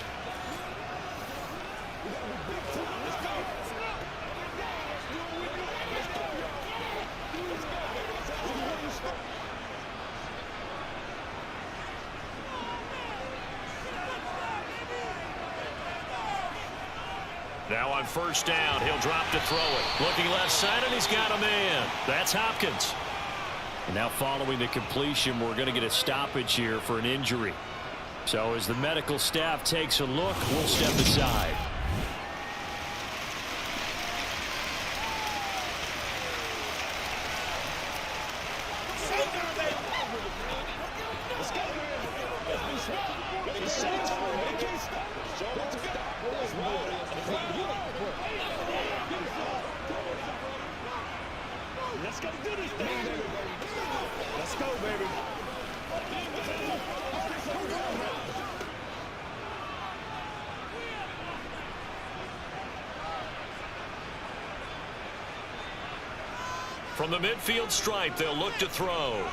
Now on first down, he'll drop to throw it. Looking left side, and he's got a man. That's Hopkins. And now following the completion, we're going to get a stoppage here for an injury. So as the medical staff takes a look, we'll step aside. Let's go do this thing, baby. Let's go, baby. From the midfield stripe, they'll look to throw.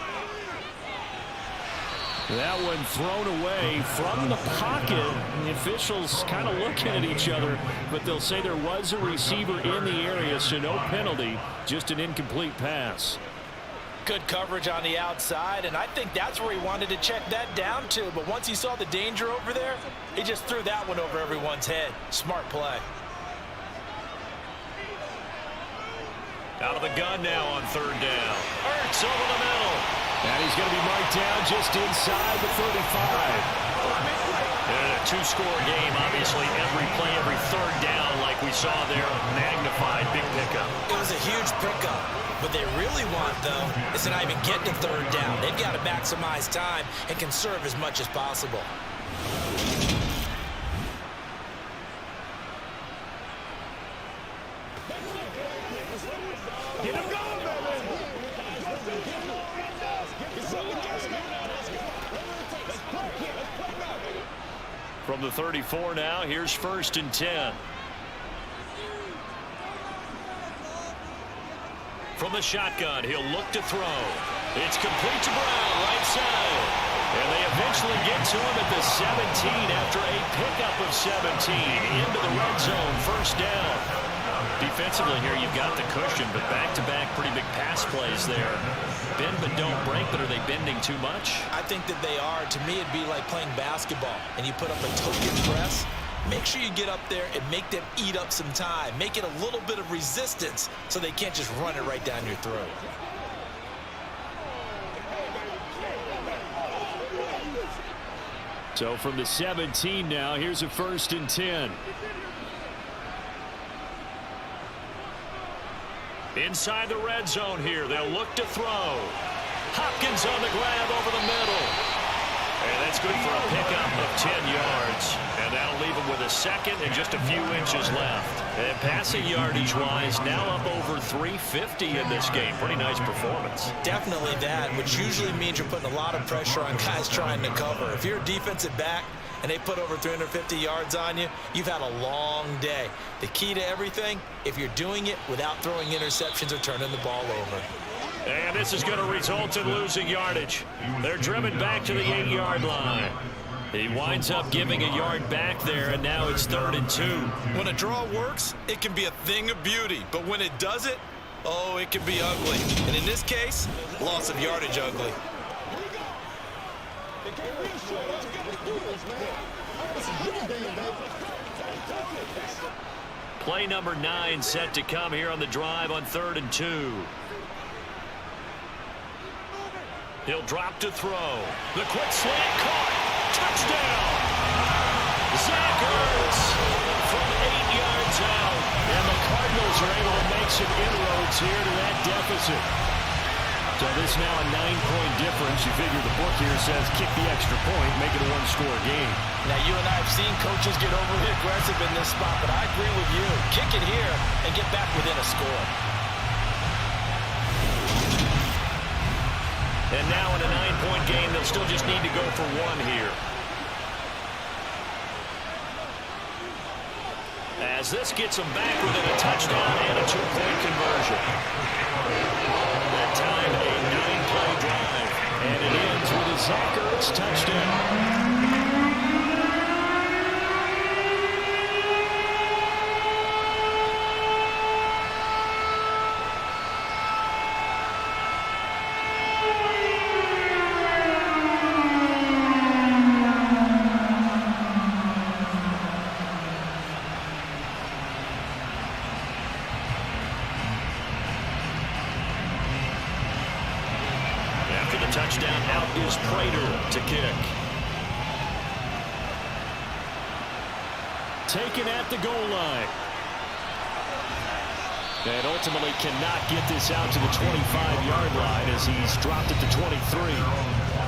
That one thrown away from the pocket. The officials kind of looking at each other, but they'll say there was a receiver in the area, so no penalty, just an incomplete pass. Good coverage on the outside, and I think that's where he wanted to check that down to, but once he saw the danger over there, he just threw that one over everyone's head. Smart play. Out of the gun now on third down. Ertz over the middle. And he's going to be marked down just inside the 35. And a two-score game, obviously, every play, every third down, like we saw there, magnified, big pickup. It was a huge pickup. What they really want, though, is to not even get to third down. They've got to maximize time and conserve as much as possible. Get him going, baby. From the 34 now, here's first and 10. From the shotgun, he'll look to throw. It's complete to Brown, right side. And they eventually get to him at the 17 after a pickup of 17 into the red zone, first down. Defensively here, you've got the cushion, but back-to-back pretty big pass plays there. Bend but don't break, but are they bending too much? I think that they are. To me, it'd be like playing basketball, and you put up a token press. Make sure you get up there and make them eat up some time. Make it a little bit of resistance so they can't just run it right down your throat. So from the 17 now, here's a first and 10. Inside the red zone here, they'll look to throw. Hopkins on the grab over the middle. And that's good for a pickup of 10 yards. And that'll leave him with a second and just a few inches left. And passing yardage-wise, now up over 350 in this game. Pretty nice performance. Definitely that, which usually means you're putting a lot of pressure on guys trying to cover. If you're a defensive back and they put over 350 yards on you, you've had a long day. The key to everything, if you're doing it without throwing interceptions or turning the ball over. And this is going to result in losing yardage. They're driven back to the 8-yard line. He winds up giving a yard back there, and now it's 3rd and 2. When a draw works, it can be a thing of beauty. But when it doesn't, oh, it can be ugly. And in this case, loss of yardage ugly. Play number 9 set to come here on the drive on 3rd and 2. He'll drop to throw. The quick slant caught. Touchdown. Zach Ertz from 8 yards out. And the Cardinals are able to make some inroads here to that deficit. So this now a 9-point difference. You figure the book here says kick the extra point, make it a one-score game. Now, you and I have seen coaches get overly aggressive in this spot, but I agree with you. Kick it here and get back within a score. And now in a 9-point game, they'll still just need to go for 1 here. as this gets them back within a touchdown and a 2-point conversion. That time, a 9-play drive, and it ends with a Zach Ertz touchdown. Touchdown, out is Prater to kick. Taken at the goal line. And ultimately cannot get this out to the 25-yard line as he's dropped it to 23.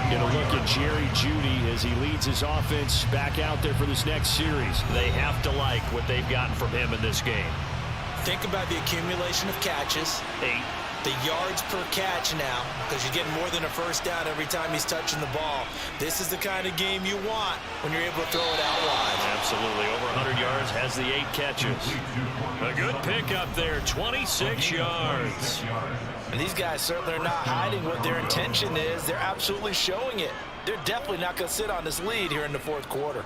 Going to look at Jerry Jeudy as he leads his offense back out there for this next series. They have to like what they've gotten from him in this game. Think about the accumulation of catches. 8. The yards per catch now, because you're getting more than a first down every time he's touching the ball. This is the kind of game you want when you're able to throw it out wide. Absolutely. Over 100 yards, has the 8 catches. A good pickup there, 26 yards. And these guys certainly are not hiding what their intention is. They're absolutely showing it. They're definitely not going to sit on this lead here in the fourth quarter.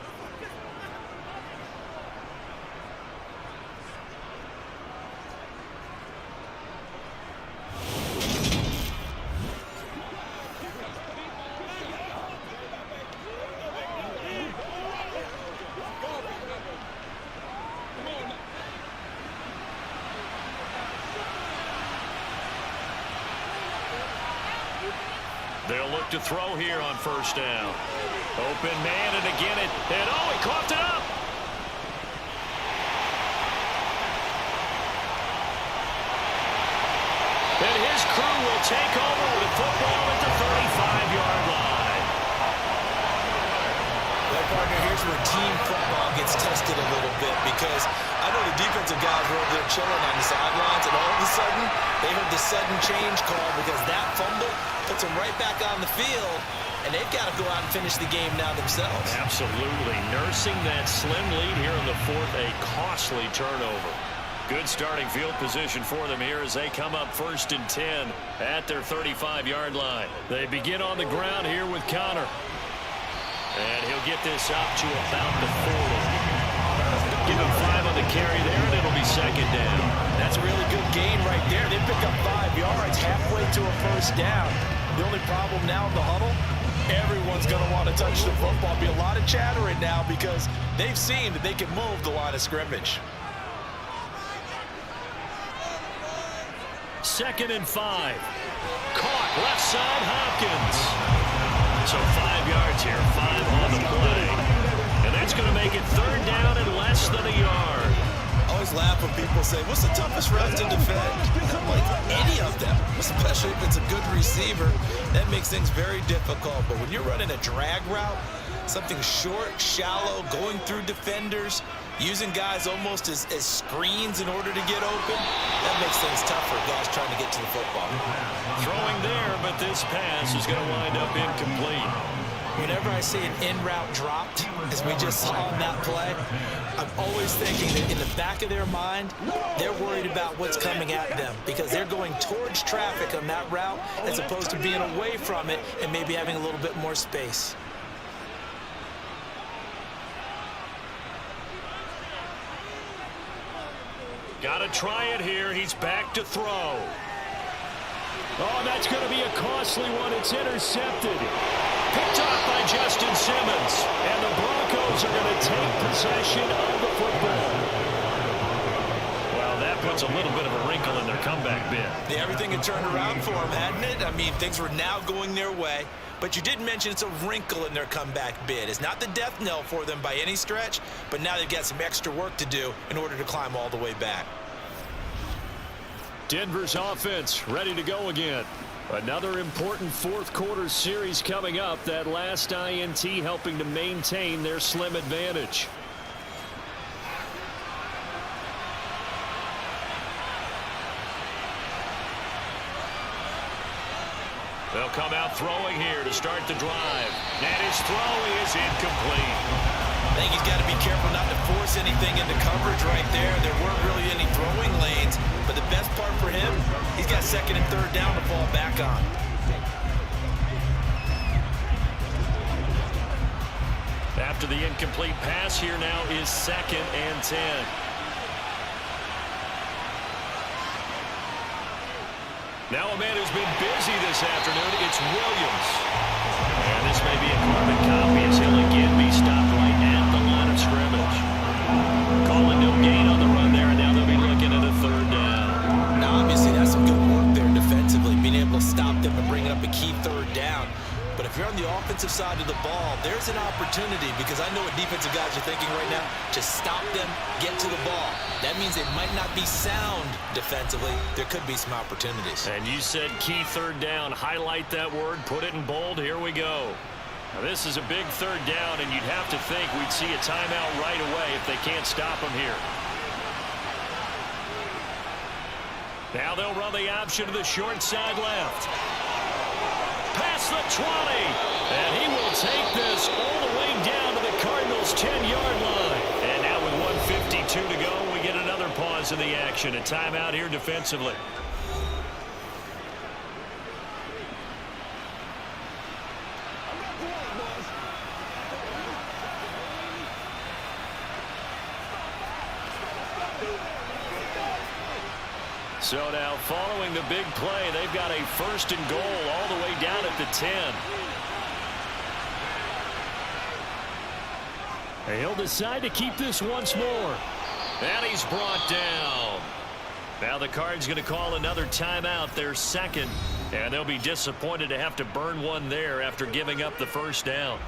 They'll look to throw here on first down. Open man, and again he coughed it up. And his crew will take over with the football at the 35-yard line. Well, partner, here's where team football gets tested a little bit, because I know the defensive guys were over there chilling on the sidelines, and all of a sudden they heard the sudden change call because that fumble puts them right back on the field, and they've got to go out and finish the game now themselves. Absolutely. Nursing that slim lead here in the fourth, a costly turnover. Good starting field position for them here as they come up 1st and 10 at their 35-yard line. They begin on the ground here with Connor. And he'll get this up to about the 40. Give him 5 on the carry there, and it'll be 2nd down. That's a really good gain right there. They pick up 5 yards halfway to a first down. The only problem now in the huddle, everyone's going to want to touch the football. Be a lot of chattering now because they've seen that they can move the line of scrimmage. 2nd and 5. Caught left side, Hopkins. So 5 yards here, 5 on the play. And that's going to make it 3rd down and less than a yard. I always laugh when people say, what's the toughest route to defend? I'm like, any of them, especially if it's a good receiver. That makes things very difficult. But when you're running a drag route, something short, shallow, going through defenders, using guys almost as screens in order to get open, that makes things tough for guys trying to get to the football. Throwing there, but this pass is going to wind up incomplete. Whenever I see an in-route dropped, as we just saw on that play, I'm always thinking that in the back of their mind, they're worried about what's coming at them because they're going towards traffic on that route as opposed to being away from it and maybe having a little bit more space. Got to try it here. He's back to throw. Oh, that's going to be a costly one. It's intercepted. Picked off by Justin Simmons. And the Broncos are going to take possession of the football. Well, that puts a little bit of a wrinkle in their comeback bid. Yeah, everything had turned around for them, hadn't it? I mean, things were now going their way. But you did mention it's a wrinkle in their comeback bid. It's not the death knell for them by any stretch, but now they've got some extra work to do in order to climb all the way back. Denver's offense ready to go again. Another important fourth quarter series coming up. That last INT helping to maintain their slim advantage. They'll come out throwing here to start the drive. And his throw is incomplete. I think he's got to be careful not to force anything into coverage right there. There weren't really any throwing lanes, but the best part for him, he's got second and third down to fall back on. After the incomplete pass, here now is 2nd and 10. Now a man who's been busy this afternoon, it's Williams. And this may be a carbon copy as he'll again be stopped right at the line of scrimmage. Calling no gain on the run there, and now they'll be looking at a 3rd down. Now, obviously, that's some good work there defensively, being able to stop them and bringing up a key 3rd down. But if you're on the offensive side of the ball, there's an opportunity, because I know what defensive guys are thinking right now. Just stop them, get to the ball. That means they might not be sound defensively. There could be some opportunities. And you said key 3rd down. Highlight that word, put it in bold. Here we go. Now, this is a big 3rd down, and you'd have to think we'd see a timeout right away if they can't stop them here. Now they'll run the option to the short side left. Past the 20, and he will take this all the way down to the Cardinals' 10-yard line. And now with 1:52 to go, we get another pause in the action. A timeout here defensively. So now, following the big play, they've got a 1st and goal all the way down at the 10. And he'll decide to keep this once more. And he's brought down. Now the Cards going to call another timeout, their 2nd. And they'll be disappointed to have to burn one there after giving up the 1st down.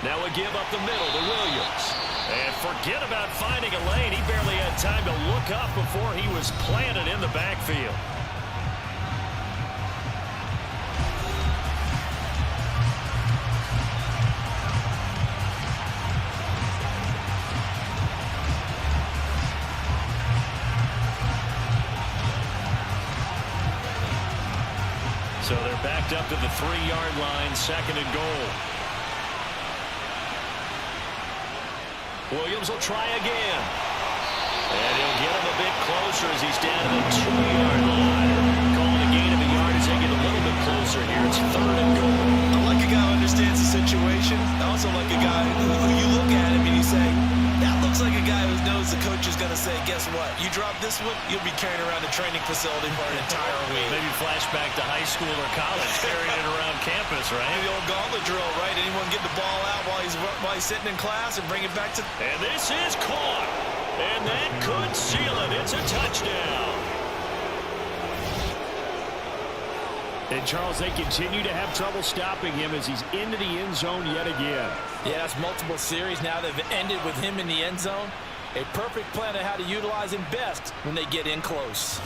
Now a give up the middle to Williams. And forget about finding a lane. He barely had time to look up before he was planted in the backfield. So they're backed up to the 3-yard line, 2nd and goal. Williams will try again. And he'll get him a bit closer as he's down to the 2-yard line. Calling a gain of a yard as they get a little bit closer here. It's 3rd and goal. I like a guy who understands the situation. I also like a guy who you look at him and you say, that looks like a guy who knows the coach is going to say, guess what? You drop this one, you'll be carrying around the training facility for an entire week. Maybe flashback to high school or college, carrying it around campus, right? The old gauntlet drill, right? Anyone get the ball out while he's sitting in class and bring it back to... And this is caught. And that could seal it. It's a touchdown. And, Charles, they continue to have trouble stopping him as he's into the end zone yet again. Yeah, that's multiple series. Now they've ended with him in the end zone. A perfect plan of how to utilize him best when they get in close.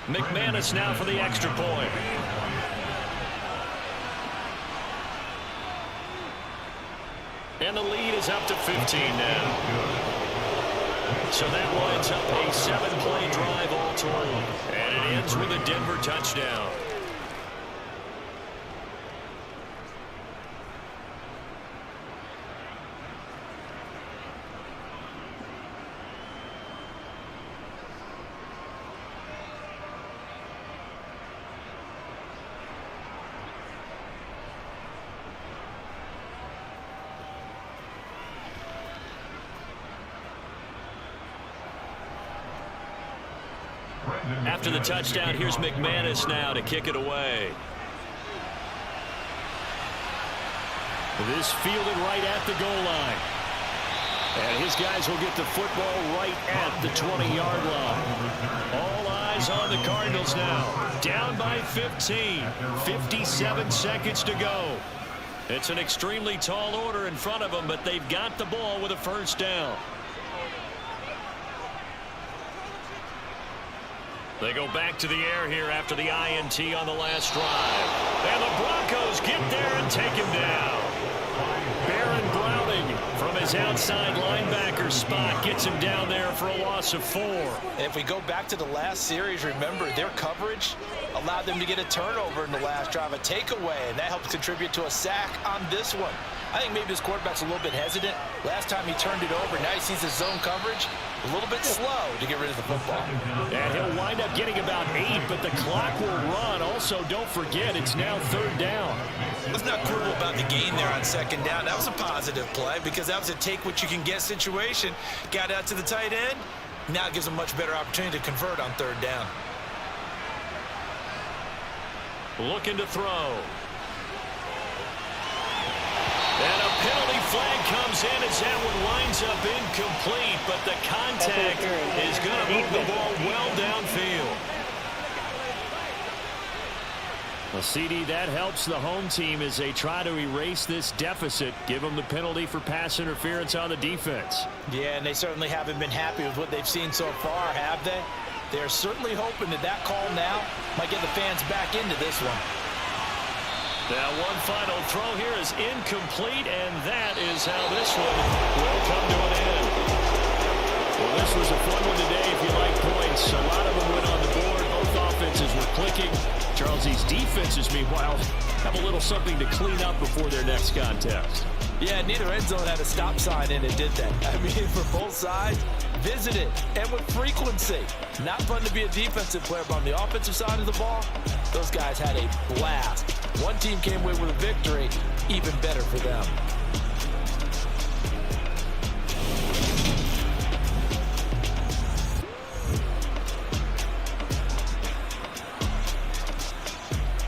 McManus now for the extra point. And the lead is up to 15 now. So that winds up a 7-play drive all told. And it ends with a Denver touchdown. After the touchdown, here's McManus now to kick it away. This fielded right at the goal line. And his guys will get the football right at the 20-yard line. All eyes on the Cardinals now. Down by 15. 57 seconds to go. It's an extremely tall order in front of them, but they've got the ball with a 1st down. They go back to the air here after the INT on the last drive. And the Broncos get there and take him down. Baron Browning from his outside linebacker spot gets him down there for a loss of 4. If we go back to the last series, remember their coverage allowed them to get a turnover in the last drive, a takeaway, and that helps contribute to a sack on this one. I think maybe his quarterback's a little bit hesitant. Last time he turned it over, now he sees his zone coverage a little bit slow to get rid of the football. And he'll wind up getting about 8, but the clock will run. Also, don't forget, it's now 3rd down. Let's not quibble about the gain there on 2nd down. That was a positive play because that was a take-what-you-can-get situation. Got out to the tight end. Now it gives a much better opportunity to convert on 3rd down. Looking to throw. And a penalty flag comes in as that one winds up incomplete, but the contact is going to move the ball well downfield. Well, CD, that helps the home team as they try to erase this deficit, give them the penalty for pass interference on the defense. Yeah, and they certainly haven't been happy with what they've seen so far, have they? They're certainly hoping that call now might get the fans back into this one. Now one final throw here is incomplete, and that is how this one will come to an end. Well, this was a fun one today if you like points. A lot of them went on the board. Both offenses were clicking. Charles, these defenses, meanwhile, have a little something to clean up before their next contest. Yeah, neither end zone had a stop sign in it, did they? I mean, for both sides, visited and with frequency. Not fun to be a defensive player, but on the offensive side of the ball, those guys had a blast. One team came away with a victory, even better for them.